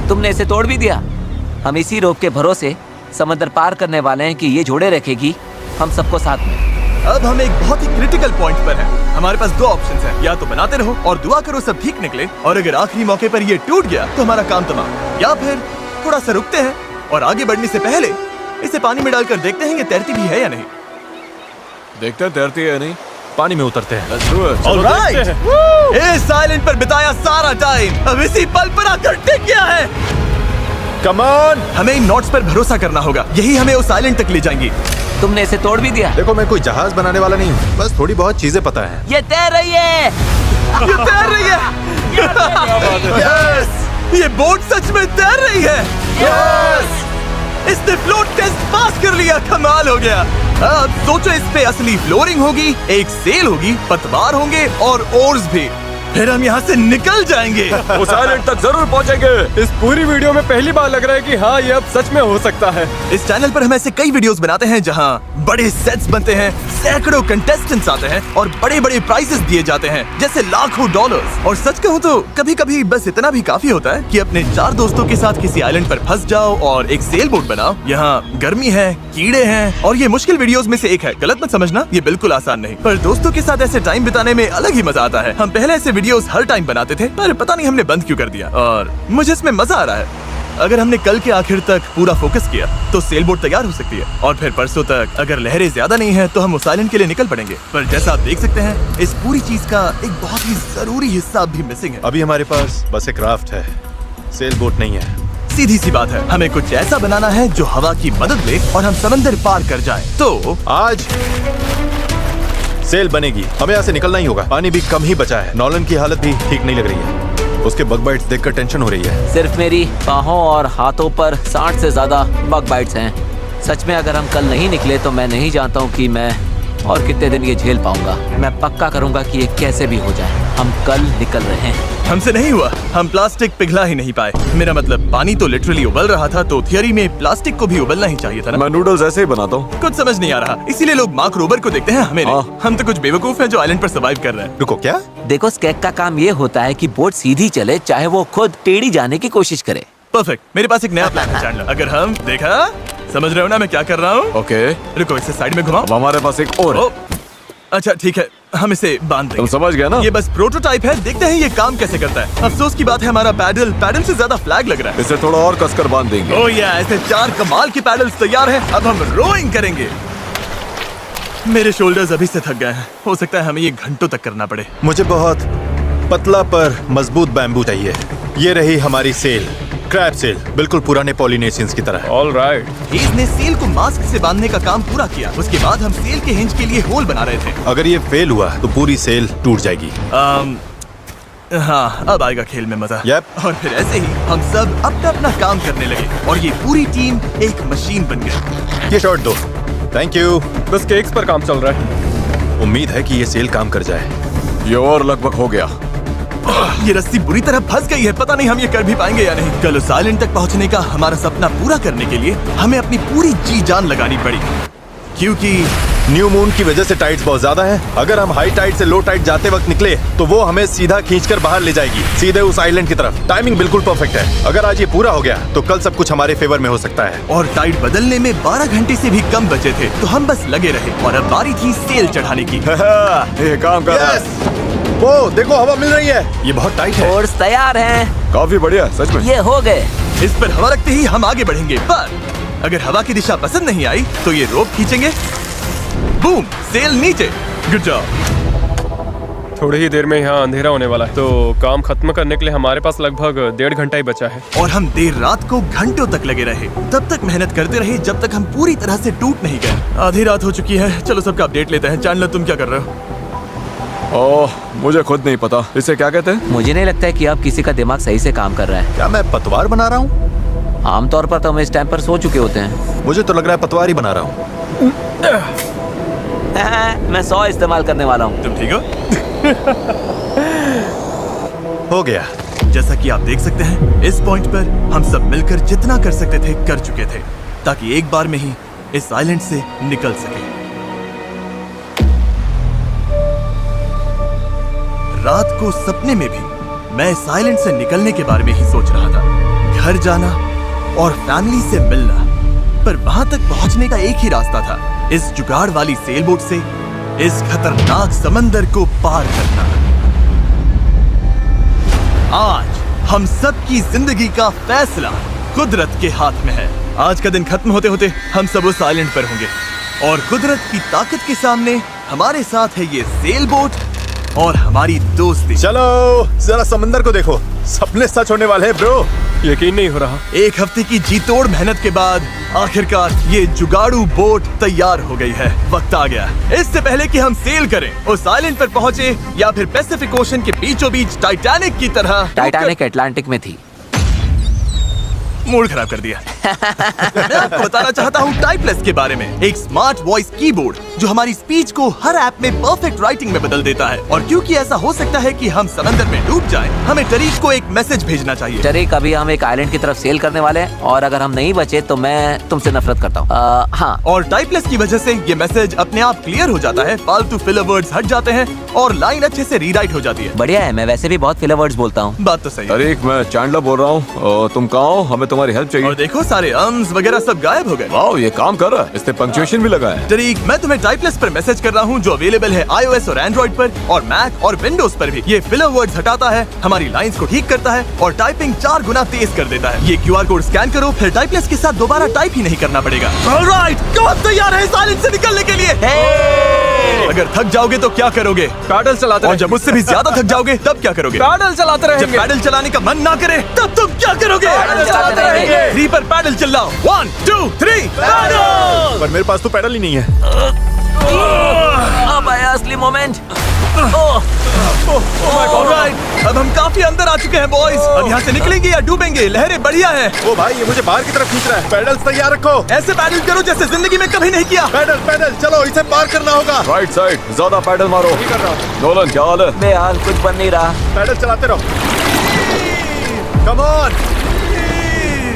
तुमने इसे तोड़ भी दिया। हम इसी रोप के भरोसे समंदर पार करने वाले हैं कि ये जोड़े रखेगी हम सबको साथ में। अब हम एक बहुत ही क्रिटिकल पॉइंट पर हैं। हमारे पास 2 ऑप्शंस हैं, या तो बनाते रहो और दुआ करो सब ठीक निकले, और अगर आखिरी मौके पर ये टूट गया तो हमारा काम तमाम। या फिर थोड़ा सा रुकते हैं और आगे बढ़ने से पहले इसे पानी में डालकर देखते हैं ये तैरती भी है या नहीं। देखते हैं तैरती है या नहीं। पानी में उतरते हैं। ऑलराइट, इस आइलैंड पर बिताया सारा टाइम अब इसी पल पर आकर टिक गया है। कम ऑन, हमें इन नोट्स पर भरोसा करना होगा, यही हमें उस आइलैंड तक ले जाएंगी। तुमने इसे तोड़ भी दिया। देखो मैं कोई जहाज बनाने वाला नहीं हूँ, बस थोड़ी बहुत चीजें पता है। ये तैर रही है। ये तैर रही है। यस, ये बोट सच में तैर रही है। यस, इसने फ्लोट टेस्ट पास कर लिया। कमाल हो गया। अब सोचो, इस पे असली फ्लोरिंग होगी, एक सेल होगी, पतवार होंगे और ओर्स भी। फिर हम यहाँ से निकल जाएंगे। उस आइलैंड तक जरूर पहुँचेंगे। इस पूरी वीडियो में पहली बार लग रहा है कि हाँ ये अब सच में हो सकता है। इस चैनल पर हम ऐसे कई वीडियोस बनाते हैं जहाँ बड़े सेट्स बनते हैं, सैकड़ों कंटेस्टेंट्स आते हैं और बड़े बड़े प्राइजेस दिए जाते हैं, जैसे लाखों डॉलर्स। और सच कहूँ तो कभी कभी बस इतना भी काफी होता है कि अपने 4 दोस्तों के साथ किसी आइलैंड पर फंस जाओ और एक सेल बोट बनाओ। यहाँ गर्मी है, कीड़े हैं और ये मुश्किल वीडियोस में से एक है। गलत मत समझना, ये बिल्कुल आसान नहीं, पर दोस्तों के साथ ऐसे टाइम बिताने में अलग ही मजा आता है। हम पहले ऐसे वीडियोस हर टाइम बनाते थे, पर पता नहीं हमने बंद क्यों कर दिया और मुझे इसमें मजा आ रहा है। अगर हमने कल के आखिर तक पूरा फोकस किया तो सेल बोट तैयार हो सकती है और फिर परसों तक अगर लहरें ज्यादा नहीं है तो हम उस आइलैंड के लिए निकल पड़ेंगे। पर जैसा आप देख सकते हैं, इस पूरी चीज का एक बहुत ही जरूरी हिस्सा भी मिसिंग है। अभी हमारे पास बस एक राफ्ट है, सेल बोट नहीं है। सीधी सी बात है, हमें कुछ ऐसा बनाना है जो हवा की मदद ले और हम समंदर पार कर जाएं। तो आज सेल बनेगी। हमें यहाँ से निकलना ही होगा। पानी भी कम ही बचा है। नॉलन की हालत भी ठीक नहीं लग रही है। उसके बग बाइट्स देखकर टेंशन हो रही है। सिर्फ मेरी बाहों और हाथों पर 60 से ज्यादा बग बाइट्स हैं। सच में अगर हम कल नहीं निकले तो मैं नहीं जानता हूँ कि मैं और कितने दिन ये झेल पाऊंगा। मैं पक्का करूंगा कि ये कैसे भी हो जाए। हम कल निकल रहे हैं। हमसे नहीं हुआ, हम प्लास्टिक पिघला ही नहीं पाए। मेरा मतलब पानी तो लिटरली उबल रहा था, तो थियरी में प्लास्टिक को भी उबलना ही चाहिए था ना। मैं नूडल्स ऐसे ही बनाता हूँ। कुछ समझ नहीं आ रहा, इसीलिए लोग मार्क रोबर को देखते हैं, हमें नहीं। हम तो कुछ बेवकूफ हैं जो आइलैंड पर सर्वाइव कर रहे हैं। रुको, क्या? देखो, स्केक का काम ये होता है कि बोट सीधी चले, चाहे वो खुद टेढ़ी जाने की कोशिश करे। परफेक्ट, मेरे पास एक नया प्लान है चैंडलर। अगर हम देखा, समझ रहे हो ना मैं क्या कर रहा हूँ? ओके, रुको इसे साइड में घुमाओ। अब हमारे पास एक और है। अच्छा ठीक है, हम इसे बांध देंगे। तुम समझ गए ना? ये बस प्रोटोटाइप है, देखते हैं ये काम कैसे करता है। अफसोस की बात है हमारा पैडल से ज्यादा फ्लैग लग रहा है। इसे थोड़ा और कसकर बांध देंगे। ओह या, ऐसे 4 कमाल के पैडल्स तैयार हैं। अब हम रोइंग करेंगे। मेरे शोल्डर्स अभी से थक गए हैं, हो सकता है हमें ये घंटों तक करना पड़े। मुझे बहुत पतला पर मजबूत बैम्बू चाहिए। ये रही हमारी सेल, क्रैब सेल, बिल्कुल पुराने पॉलिनेशियंस की तरह। All right. हीज ने सेल को मास्क से बांधने का काम पूरा किया। उसके बाद हम सेल के हिंज के लिए होल बना रहे थे। अगर ये फेल हुआ तो पूरी सेल टूट जाएगी। हाँ, अब आएगा खेल में मजा। Yep. और फिर ऐसे ही हम सब अपना अपना काम करने लगे और ये पूरी टीम एक मशीन बन गई। ये शॉट दो। Thank you. बस केक्स पर काम चल रहा है। उम्मीद है कि ये सेल काम कर जाए। ये और लगभग हो गया। ये रस्सी बुरी तरह फंस गई है, पता नहीं हम ये कर भी पाएंगे या नहीं। कल उस आइलैंड तक पहुंचने का हमारा सपना पूरा करने के लिए हमें अपनी पूरी जी जान लगानी पड़ी, क्योंकि न्यू मून की वजह से टाइड्स बहुत ज्यादा हैं। अगर हम हाई टाइड से लो टाइड जाते वक्त निकले तो वो हमें सीधा खींचकर बाहर ले जाएगी, सीधे उस आइलैंड की तरफ। टाइमिंग बिल्कुल परफेक्ट है। अगर आज ये पूरा हो गया तो कल सब कुछ हमारे फेवर में हो सकता है। और टाइड बदलने में 12 घंटे से भी कम बचे थे, तो हम बस लगे रहे और अब बारी थी सेल चढ़ाने की। ये काम कर रहा है। वो देखो, हवा मिल रही है। ये बहुत टाइट है। ओर्स तैयार हैं। काफी बढ़िया, सच में। ये हो गए। इस पर हवा रखते ही हम आगे बढ़ेंगे, पर अगर हवा की दिशा पसंद नहीं आई तो ये रोप खींचेंगे। बूम, सेल नीचे। Good job. थोड़ी ही देर में यहाँ अंधेरा होने वाला है, तो काम खत्म करने के लिए हमारे पास लगभग 1.5 घंटा ही बचा है। और हम देर रात को घंटों तक लगे रहे, तब तक मेहनत करते रहे जब तक हम पूरी तरह से टूट नहीं गए। आधी रात हो चुकी है, चलो सबका अपडेट लेते हैं। चैंडलर, तुम क्या कर रहे हो? ओह, मुझे खुद नहीं पता इसे क्या कहते हैं। मुझे नहीं लगता है कि अब किसी का दिमाग सही से काम कर रहा है। क्या मैं पतवार बना रहा हूँ? आमतौर पर तो हम इस टाइम पर सो चुके होते हैं। मुझे तो लग रहा है पतवार ही बना रहा हूँ। मैं 100 इस्तेमाल करने वाला हूँ। तुम ठीक हो? हो गया। जैसा कि आप देख सकते हैं, इस पॉइंट पर हम सब मिलकर जितना कर सकते थे कर चुके थे, ताकि एक बार में ही इस आइलैंड से निकल सके। रात को सपने में भी मैं इस आइलैंड से निकलने के बारे में ही सोच रहा था। घर जाना और फैमिली से मिलना, पर वहां तक पहुंचने का एक ही रास्ता था, इस जुगाड़ वाली सेल बोट से इस खतरनाक समंदर को पार करना। आज हम सब की जिंदगी का फैसला कुदरत के हाथ में है। आज का दिन खत्म होते होते हम सब उस आइलैंड पर होंगे और कुदरत की ताकत के सामने हमारे साथ है ये सेल बोट और हमारी दोस्ती। चलो जरा समंदर को देखो, सपने सच होने वाले हैं ब्रो। यकीन नहीं हो रहा। एक हफ्ते की जी तोड़ मेहनत के बाद आखिरकार ये जुगाड़ू बोट तैयार हो गई है। वक्त आ गया, इससे पहले कि हम सेल करें, उस आइलैंड पर पहुंचे या फिर पैसिफिक ओशन के बीचों बीच टाइटैनिक की तरह। टाइटैनिक अटलांटिक में थी। मूड खराब कर दिया। मैं आपको बताना चाहता हूँ टाइपलेस के बारे में, एक स्मार्ट वॉइस कीबोर्ड जो हमारी स्पीच को हर ऐप में परफेक्ट राइटिंग में बदल देता है। और क्योंकि ऐसा हो सकता है कि हम समंदर में डूब जाएं, हमें टरीक को एक मैसेज भेजना चाहिए। टरीक, अभी हम एक आइलैंड की तरफ सेल करने वाले हैं और अगर हम नहीं बचे तो मैं तुमसे नफरत करता हूँ। हाँ। और टाइपलेस की वजह से ये मैसेज अपने आप क्लियर हो जाता है, फालतू फिलर वर्ड्स हट जाते हैं और लाइन अच्छे से रीराइट हो जाती है। बढ़िया है, मैं वैसे भी बहुत फिलर वर्ड्स बोलता हूँ। बात तो सही है। टरीक, मैं चैंडलर बोल रहा हूँ। तुम कहाँ हो? हमें तुम्हारी हेल्प चाहिए। और देखो, सारे अम्स वगैरह सब गायब हो गए। वाओ, ये काम कर रहा है। इसने पंक्चुएशन भी लगाया है। टरीक, मैं तुम्हें टाइपलेस पर मैसेज कर रहा हूँ जो अवेलेबल है iOS और एंड्रॉइड पर और मैक और विंडोज पर भी। ये फिलर वर्ड्स हटाता है, हमारी लाइंस को ठीक करता है और टाइपिंग 4 गुना तेज कर देता है। ये QR कोड स्कैन करो, फिर टाइपलेस के साथ दोबारा टाइप ही नहीं करना पड़ेगा। ऑलराइट, कौन तैयार है इस आइलैंड से निकलने के लिए? अगर थक जाओगे तो क्या करोगे? पैडल चलाते और जब उससे भी ज्यादा थक जाओगे तब क्या करोगे? पैडल चलाते रहेंगे। जब पैडल चलाने का मन ना करे तब तुम क्या करोगे? पैडल चलाते रहेंगे। 3 पर पैडल चलाओ। 1 2 3 पैडल। पर मेरे पास तो पैडल ही नहीं है। अब आया असली मोमेंट। ऑलराइट, अब हम काफी अंदर आ चुके हैं बॉयज। अब यहाँ से निकलेंगे या डूबेंगे? लहरें बढ़िया है। ओ भाई, ये मुझे बाहर की तरफ खींच रहा है। पैडल्स तैयार रखो। ऐसे पैडल करो जैसे जिंदगी में कभी नहीं किया। पैडल पैडल चलो, इसे पार करना होगा। राइट साइड, ज्यादा पैडल मारो। नोलन क्या हाल है? बेहाल, कुछ बन नहीं रहा। पैडल चलाते रहो। Come on,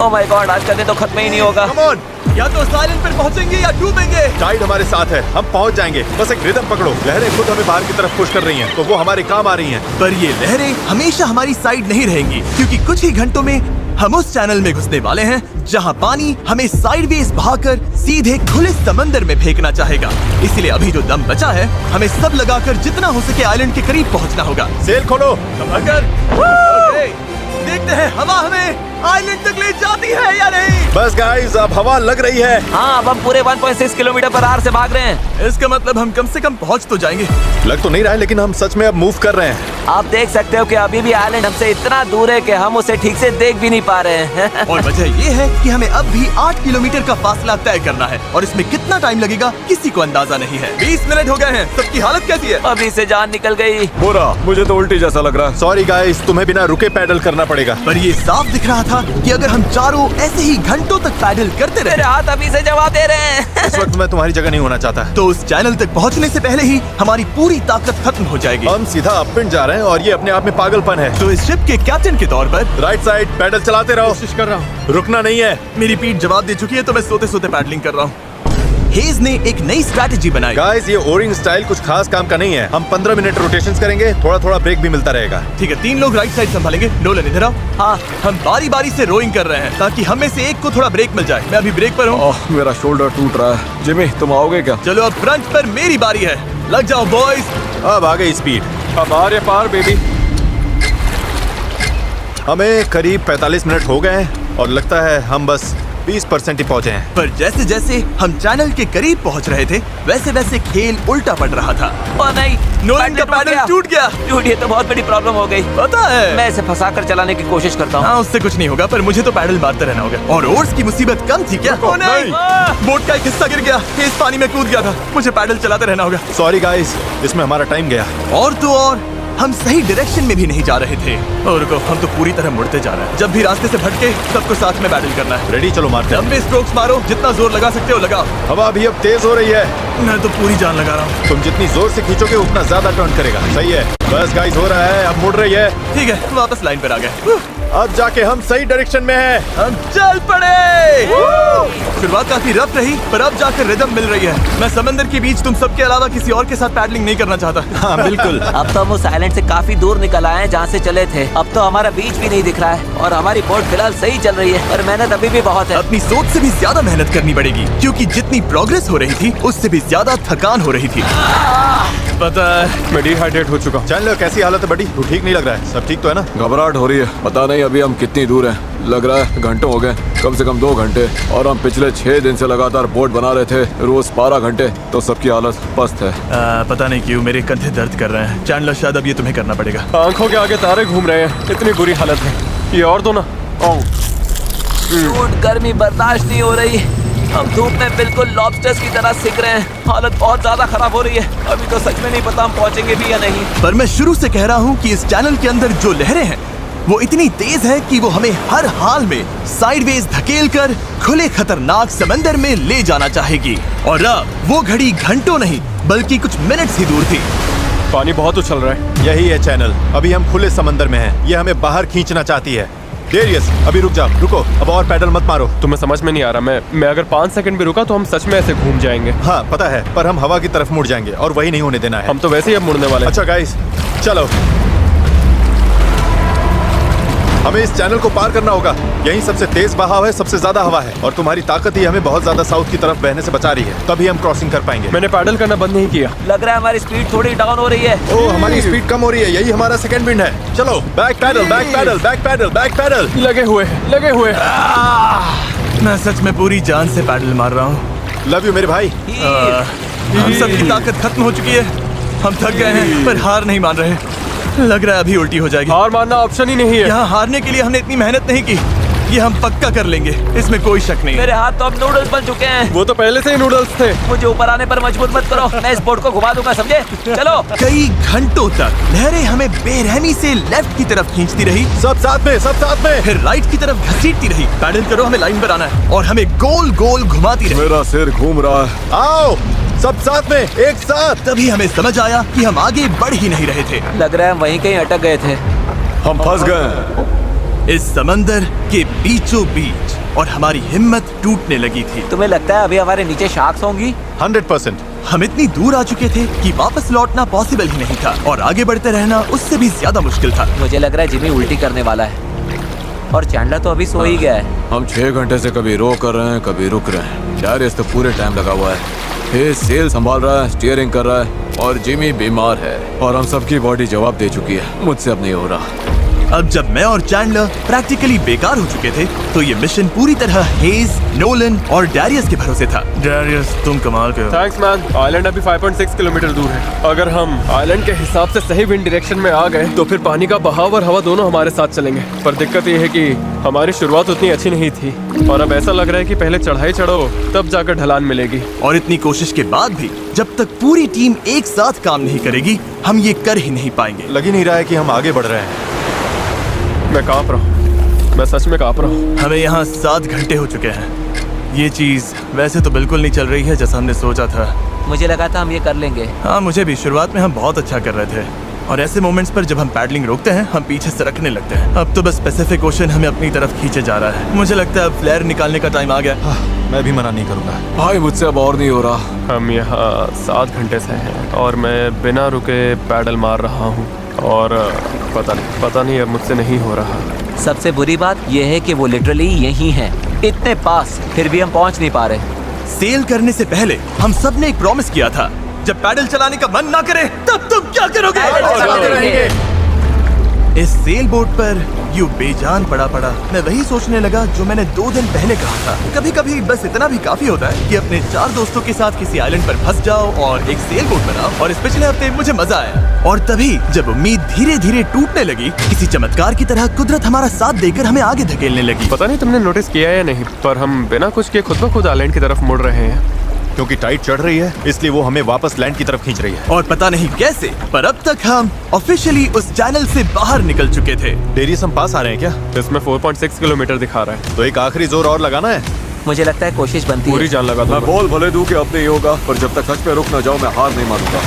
oh my God, आज का दिन तो खत्म ही नहीं होगा। Come on. या तो साइलेंट पर पहुंचेंगे या डूबेंगे। टाइड हमारे साथ है, हम पहुंच जाएंगे। बस एक रिदम पकड़ो। लहरें खुद हमें बाहर की तरफ पुश कर रही हैं, तो वो हमारे काम आ रही हैं। पर ये लहरें हमेशा हमारी साइड नहीं रहेंगी, क्योंकि कुछ ही घंटों में हम उस चैनल में घुसने वाले हैं जहां पानी हमें साइडवेज बहाकर सीधे खुले समंदर में फेंकना चाहेगा। इसलिए अभी जो दम बचा है, हमें सब लगाकर जितना हो सके आइलैंड के करीब पहुंचना होगा। सेल खोलो। अगर देखते हैं हवा हमें आइलैंड तक ले जाती है या नहीं। बस गाइस, अब हवा लग रही है। हाँ, अब हम पूरे 1.6 किलोमीटर पर आवर से भाग रहे हैं। इसका मतलब हम कम से कम पहुंच तो जाएंगे। लग तो नहीं रहा है, लेकिन हम सच में अब मूव कर रहे हैं। आप देख सकते हो कि अभी भी आइलैंड हमसे इतना दूर है कि हम उसे ठीक से देख भी नहीं पा रहे हैं। और वजह ये है कि हमें अब भी 8 किलोमीटर का फासला तय करना है, और इसमें कितना टाइम लगेगा किसी को अंदाजा नहीं है। 20 मिनट हो गए हैं। सबकी हालत कैसी है? अभी से जान निकल गई। बुरा, मुझे तो उल्टी जैसा लग रहा है। सॉरी गाइस, तुम्हें बिना रुके पैडल करना पड़ेगा। पर ये साफ दिख रहा था कि अगर हम चारों ऐसे ही घंटों तक पैडल करते रहे, मेरे हाथ अभी से जवाब दे रहे हैं। इस वक्त मैं तुम्हारी जगह नहीं होना चाहता। तो उस चैनल तक पहुंचने से पहले ही हमारी पूरी ताकत खत्म हो जाएगी। हम सीधा अपविंड जा रहे हैं, और ये अपने आप में पागलपन है। तो इस शिप के कैप्टन के तौर पर राइट साइड पैडल चलाते रहो। कोशिश कर रहा हूँ। रुकना नहीं है। मेरी पीठ जवाब दे चुकी है, तो मैं सोते सोते पैडलिंग कर रहा हूँ। हेज ने एक नई स्ट्रैटेजी बनाई। गाइस, ये ओरिंग स्टाइल कुछ खास काम का नहीं है। हम 15 मिनट रोटेशंस करेंगे, थोड़ा थोड़ा ब्रेक भी मिलता रहेगा। ठीक है, 3 लोग राइट साइड संभालेंगे। नोलन इधर आओ। हाँ, हम बारी बारी से रोइंग कर रहे हैं ताकि हम में से एक को थोड़ा ब्रेक मिल जाए। मैं अभी ब्रेक पर हूँ। मेरा शोल्डर टूट रहा है। जिमी, तुम आओगे क्या? चलो, अब फ्रंट पर मेरी बारी है। लग जाओ बॉयज। अब आ गई स्पीड। अब आ रहे पार बेबी। हमें करीब 45 मिनट हो गए हैं, और लगता है हम बस 20% ही पहुंचे हैं। पर जैसे जैसे हम चैनल के करीब पहुंच रहे थे, वैसे वैसे खेल उल्टा पड़ रहा था। ओ नहीं, नोलन का पैडल टूट गया। टूट, ये तो बहुत बड़ी प्रॉब्लम हो गई। पता है, मैं इसे फंसाकर चलाने की कोशिश करता हूँ। हाँ, उससे कुछ नहीं होगा, पर मुझे तो पैडल मारते रहना होगा। और ओर्स की मुसीबत कम थी क्या? ओ नहीं, बोट का एक हिस्सा गिर गया। इस पानी में कूद गया था। मुझे पैडल चलाते रहना होगा। सॉरी गाइस, इसमें हमारा टाइम गया। और तो और हम सही डायरेक्शन में भी नहीं जा रहे थे। और रुको, हम तो पूरी तरह मुड़ते जा रहे हैं। जब भी रास्ते से भटके, सबको साथ में बैटल करना है। रेडी, चलो मारते हैं। लंबे स्ट्रोक्स मारो, जितना जोर लगा सकते हो लगाओ। हवा भी अब तेज हो रही है। मैं तो पूरी जान लगा रहा हूँ। तुम जितनी जोर से खींचोगे, उतना ज्यादा टर्न करेगा। सही है। बस गाइस, हो रहा है, अब मुड़ रही है। ठीक है, वापस लाइन पर आ गए। अब जाके हम सही डायरेक्शन में हैं। हम चल पड़े। शुरुआत काफी रफ रही, पर अब जाकर रिदम मिल रही है। मैं समंदर के बीच तुम सबके अलावा किसी और के साथ पैडलिंग नहीं करना चाहता। हाँ बिल्कुल। अब तो हम उस आइलैंड से काफी दूर निकल आए हैं जहाँ से चले थे। अब तो हमारा बीच भी नहीं दिख रहा है, और हमारी बोट फिलहाल सही चल रही है, और मेहनत अभी भी बहुत है। अपनी सोच से भी ज्यादा मेहनत करनी पड़ेगी, क्योंकि जितनी प्रोग्रेस हो रही थी, उससे भी ज्यादा थकान हो रही थी। पता है, मैं डिहाइड्रेट हो चुका हूँ। चैनलर, कैसी हालत है बड़ी? तू ठीक नहीं लग रहा है। सब ठीक तो है ना? घबराहट हो रही है। पता नहीं अभी हम कितनी दूर हैं। लग रहा है घंटों हो गए, कम से कम 2 घंटे। और हम पिछले 6 दिन से लगातार बोट बना रहे थे, रोज 12 घंटे। तो सबकी हालत पस्त है। पता नहीं क्यों मेरे कंधे दर्द कर रहे हैं। चैनलर, शायद अब ये तुम्हें करना पड़ेगा। आंखों के आगे तारे घूम रहे हैं। इतनी बुरी हालत है। ये और दो ना। गर्मी बर्दाश्त नहीं हो रही। हम धूप में बिल्कुल लॉबस्टर्स की तरह सिक रहे हैं। हालत बहुत ज्यादा खराब हो रही है। अभी तो सच में नहीं पता हम पहुंचेंगे भी या नहीं। पर मैं शुरू से कह रहा हूँ कि इस चैनल के अंदर जो लहरें हैं, वो इतनी तेज है कि वो हमें हर हाल में साइडवेज धकेलकर खुले खतरनाक समंदर में ले जाना चाहेगी। और अब वो घड़ी घंटों नहीं, बल्कि कुछ मिनट्स ही दूर थी। पानी बहुत उछल रहा है। यही है चैनल। अभी हम खुले समंदर में हैं। ये हमें बाहर खींचना चाहती है। डेरियस, अभी रुक जाओ। रुको, अब और पैडल मत मारो। तुम्हें समझ में नहीं आ रहा। मैं अगर 5 सेकंड भी रुका तो हम सच में ऐसे घूम जाएंगे। हाँ पता है, पर हम हवा की तरफ मुड़ जाएंगे, और वही नहीं होने देना है। हम तो वैसे ही अब मुड़ने वाले हैं। अच्छा गाइस, चलो। हमें इस चैनल को पार करना होगा। यही सबसे तेज बहाव है, सबसे ज्यादा हवा है, और तुम्हारी ताकत ही हमें बहुत ज्यादा साउथ की तरफ बहने से बचा रही है। तभी हम क्रॉसिंग कर पाएंगे। मैंने पैडल करना बंद नहीं किया। लग रहा है हमारी स्पीड थोड़ी डाउन हो रही है। ओह, हमारी स्पीड कम हो रही है। यही हमारा सेकंड विंड है। चलो, back paddle, back paddle, back paddle, back paddle. लगे हुए। मैं सच में पूरी जान से पैडल मार रहा हूँ। लव यू मेरे भाई। हम सबकी ताकत खत्म हो चुकी है। हम थक गए हैं, पर हार नहीं मान रहे। लग रहा है अभी उल्टी हो जाएगी। हार मानना ऑप्शन ही नहीं है। यहाँ हारने के लिए हमने इतनी मेहनत नहीं की। ये हम पक्का कर लेंगे, इसमें कोई शक नहीं है। मेरे हाथ तो अब नूडल्स बन चुके हैं। वो तो पहले से ही नूडल्स थे। मुझे ऊपर आने पर मजबूर मत करो, मैं इस बोर्ड को घुमा दूंगा, समझे? चलो। कई घंटों तक लहरें हमें बेरहमी से लेफ्ट की तरफ खींचती रही, सब साथ में। फिर राइट की तरफ घसीटती रही। पैडल करो, हमें लाइन पर आना है, और हमें गोल गोल घुमाती रही। मेरा सिर घूम रहा है। आओ सब साथ में, एक साथ। तभी हमें समझ आया कि हम आगे बढ़ ही नहीं रहे थे। लग रहा है हम वहीं कहीं अटक गए थे। हम फंस गए इस समंदर के बीचों बीच, और हमारी हिम्मत टूटने लगी थी। तुम्हें लगता है अभी हमारे नीचे शार्क्स होंगी? 100%। हम इतनी दूर आ चुके थे कि वापस लौटना पॉसिबल ही नहीं था, और आगे बढ़ते रहना उससे भी ज्यादा मुश्किल था। मुझे लग रहा है जिमी उल्टी करने वाला है, और चैंडलर तो अभी सो ही गया है। हम 6 घंटे से कभी रो कर रहे हैं, कभी रुक रहे हैं। डैरियस तो पूरे टाइम लगा हुआ है। हे सेल संभाल रहा है, स्टीयरिंग कर रहा है, और जिमी बीमार है, और हम सबकी बॉडी जवाब दे चुकी है। मुझसे अब नहीं हो रहा। अब जब मैं और चैंडलर प्रैक्टिकली बेकार हो चुके थे, तो ये मिशन पूरी तरह हेज, नोलन और डैरियस के भरोसे था। डैरियस, तुम कमाल के हो। Thanks man. आइलैंड अभी 5.6 किलोमीटर दूर है। अगर हम आइलैंड के हिसाब से सही विंड डायरेक्शन में आ गए तो फिर पानी का बहाव और हवा दोनों हमारे साथ चलेंगे। पर दिक्कत ये है कि हमारी शुरुआत उतनी अच्छी नहीं थी, और अब ऐसा लग रहा है कि पहले चढ़ाई चढ़ो तब जाकर ढलान मिलेगी। और इतनी कोशिश के बाद भी जब तक पूरी टीम एक साथ काम नहीं करेगी, हम ये कर ही नहीं पाएंगे। लग ही नहीं रहा है कि हम आगे बढ़ रहे हैं। मैं कांप रहा हूँ, मैं सच में कांप रहा हूँ। हमें यहाँ 7 घंटे हो चुके हैं। ये चीज वैसे तो बिल्कुल नहीं चल रही है जैसा हमने सोचा था। मुझे लगा था हम ये कर लेंगे। हाँ, मुझे भी। शुरुआत में हम बहुत अच्छा कर रहे थे, और ऐसे मोमेंट्स पर जब हम पैडलिंग रोकते हैं, हम पीछे सरकने लगते हैं। अब तो बस पैसिफिक ओशन हमें अपनी तरफ खींचे जा रहा है। मुझे लगता है अब फ्लेयर निकालने का टाइम आ गया। मैं भी मना नहीं करूंगा भाई, मुझसे अब और नहीं हो रहा। हम यहाँ 7 घंटे से हैं, और मैं बिना रुके पैडल मार रहा हूँ, और पता नहीं अब मुझसे नहीं हो रहा। सबसे बुरी बात यह है कि वो लिटरली यहीं है, इतने पास, फिर भी हम पहुंच नहीं पा रहे। सेल करने से पहले हम सब ने एक प्रॉमिस किया था, जब पैडल चलाने का मन ना करे तब तुम क्या करोगे? इस सेल बोट पर यूं बेजान पड़ा मैं वही सोचने लगा जो मैंने 2 दिन पहले कहा था। कभी कभी बस इतना भी काफी होता है कि अपने 4 दोस्तों के साथ किसी आइलैंड पर फंस जाओ और एक सेल बोट बनाओ। और इस पिछले हफ्ते मुझे मजा आया, और तभी जब उम्मीद धीरे धीरे टूटने लगी, किसी चमत्कार की तरह कुदरत हमारा साथ देकर हमें आगे धकेलने लगी। पता नहीं तुमने नोटिस किया या नहीं, पर हम बिना कुछ किए खुद ब खुद आइलैंड की तरफ मुड़ रहे हैं। क्योंकि टाइड चढ़ रही है, इसलिए वो हमें वापस लैंड की तरफ खींच रही है। और पता नहीं कैसे, पर अब तक हम ऑफिशियली उस चैनल से बाहर निकल चुके थे। डेरियस, हम पास आ रहे हैं क्या? इसमें 4.6 किलोमीटर दिखा रहा है। तो एक आखिरी जोर और लगाना है। मुझे लगता है कोशिश बनती है। पूरी जान लगा मैं बोल भले दूं कि अब नहीं होगा, पर जब तक सच पे रुक ना जाओ मैं हार नहीं मानूंगा।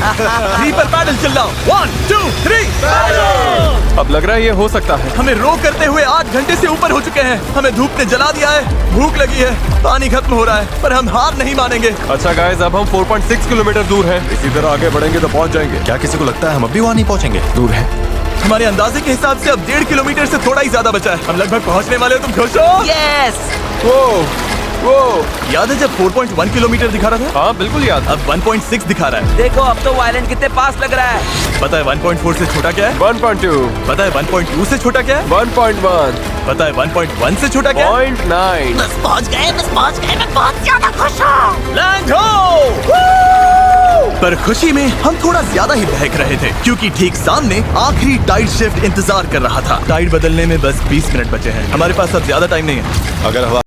3 पर पैडल चलाओ। 1 2 3। अब लग रहा है ये हो सकता है। हमें रो करते हुए 8 घंटे से ऊपर हो चुके हैं। हमें धूप ने जला दिया है, भूख लगी है, पानी खत्म हो रहा है, पर हम हार नहीं मानेंगे। अच्छा गाइस, अब हम 4.6 किलोमीटर दूर हैं। इसी तरह आगे बढ़ेंगे तो पहुंच जाएंगे। क्या किसी को लगता है हम अभी वहाँ नहीं पहुँचेंगे? दूर है। हमारे अंदाजे के हिसाब से अब 1.5 किलोमीटर से थोड़ा ही ज्यादा बचा है। हम लगभग पहुंचने वाले हो। तुम खुश हो? यस। वो याद है जब 4.1 किलोमीटर दिखा रहा था? हाँ बिल्कुल याद। अब 1.6 दिखा रहा है। देखो अब तो वो आइलैंड कितने पास लग रहा है। पता है 1.4 से छोटा क्या है? 1.2। पता है 1.2 से छोटा क्या है? 1.1। पता है 1.1 से छोटा क्या है? 0.9। बस पहुंच गए, मैं बहुत ज्यादा खुश हूँ। लैंड हो! पर खुशी में हम थोड़ा ज्यादा ही बहक रहे थे, क्योंकि ठीक सामने आखिरी टाइड शिफ्ट इंतजार कर रहा था। टाइड बदलने में बस 20 मिनट बचे हैं। हमारे पास अब ज्यादा टाइम नहीं है। अगर हवा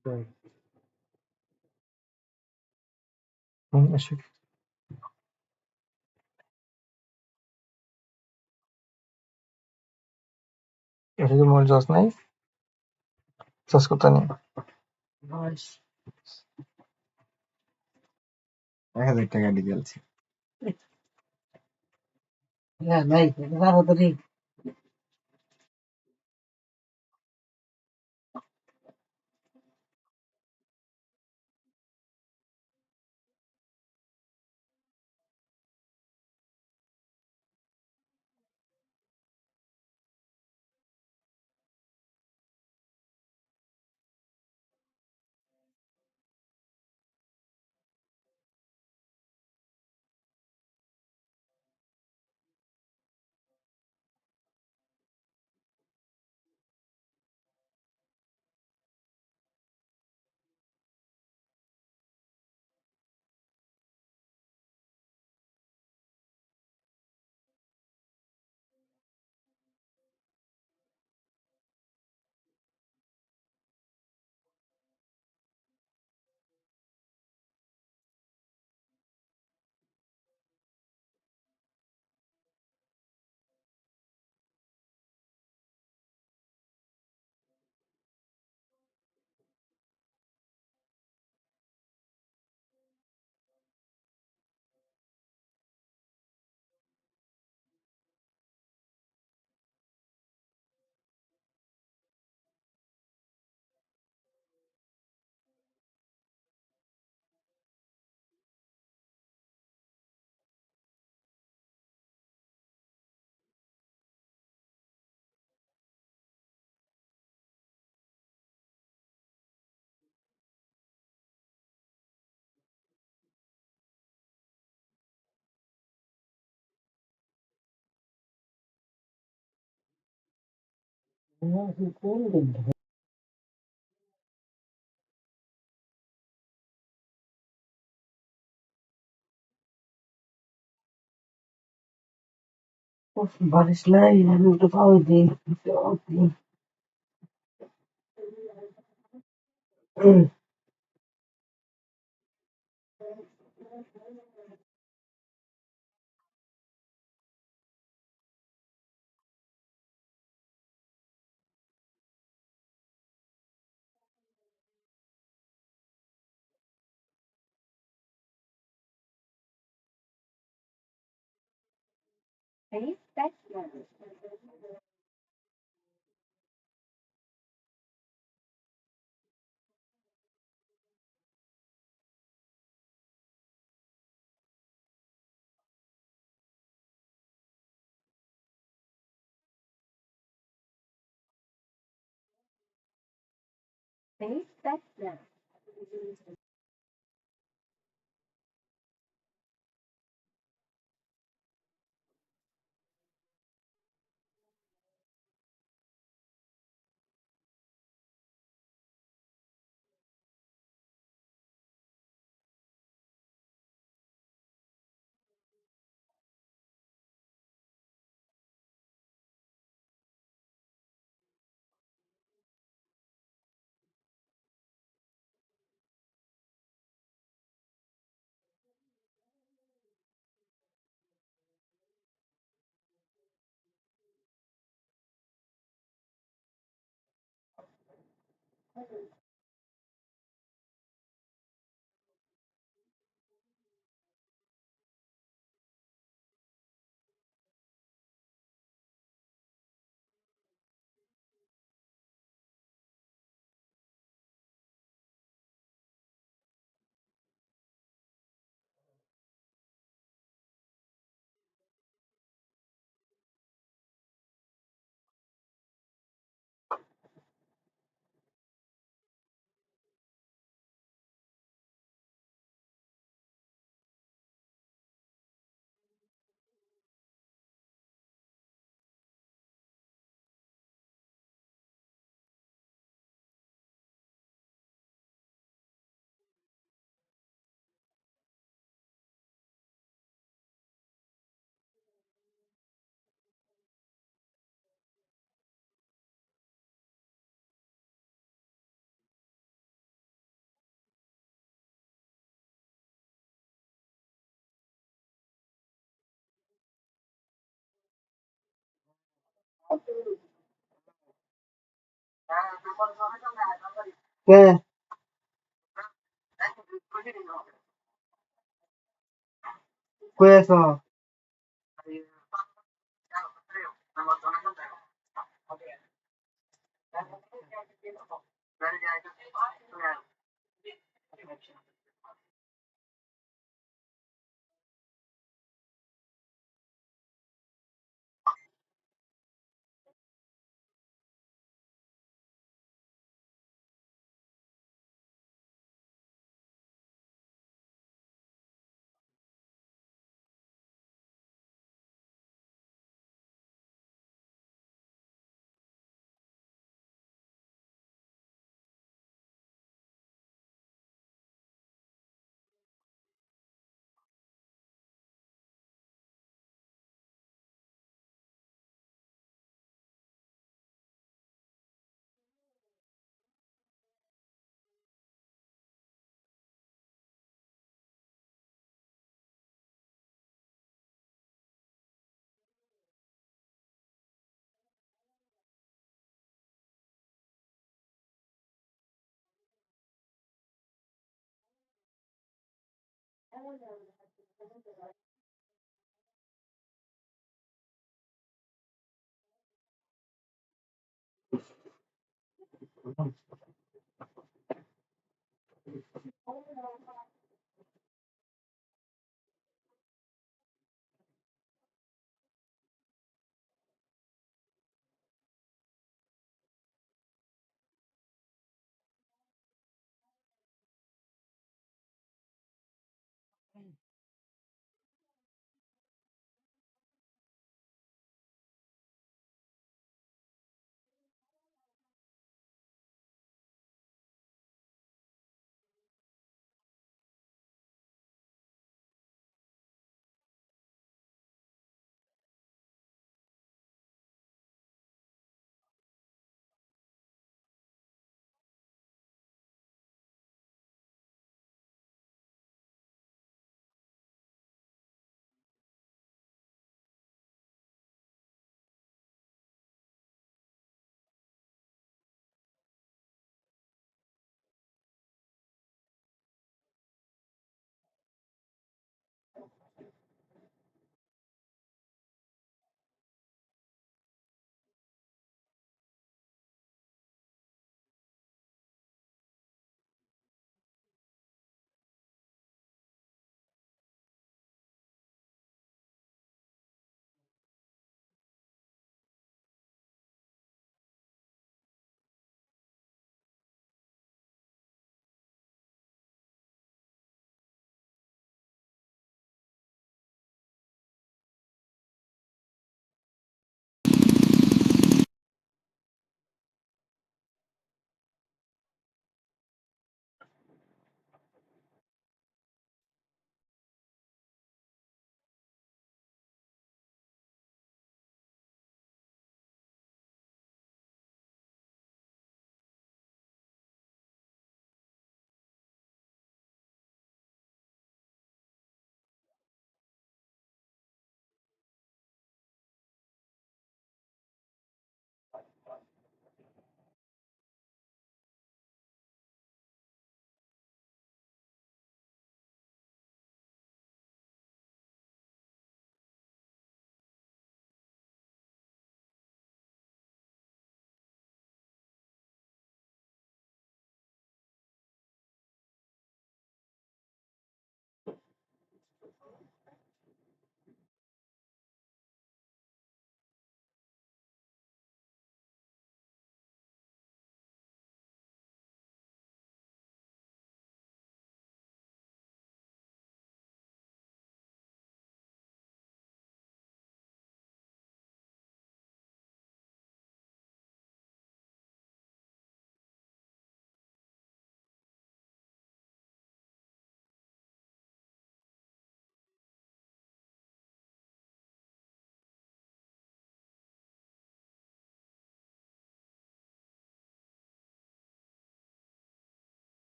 এটা কি মন জস নাই জস করতে নেই ৳1000 ডিটেলস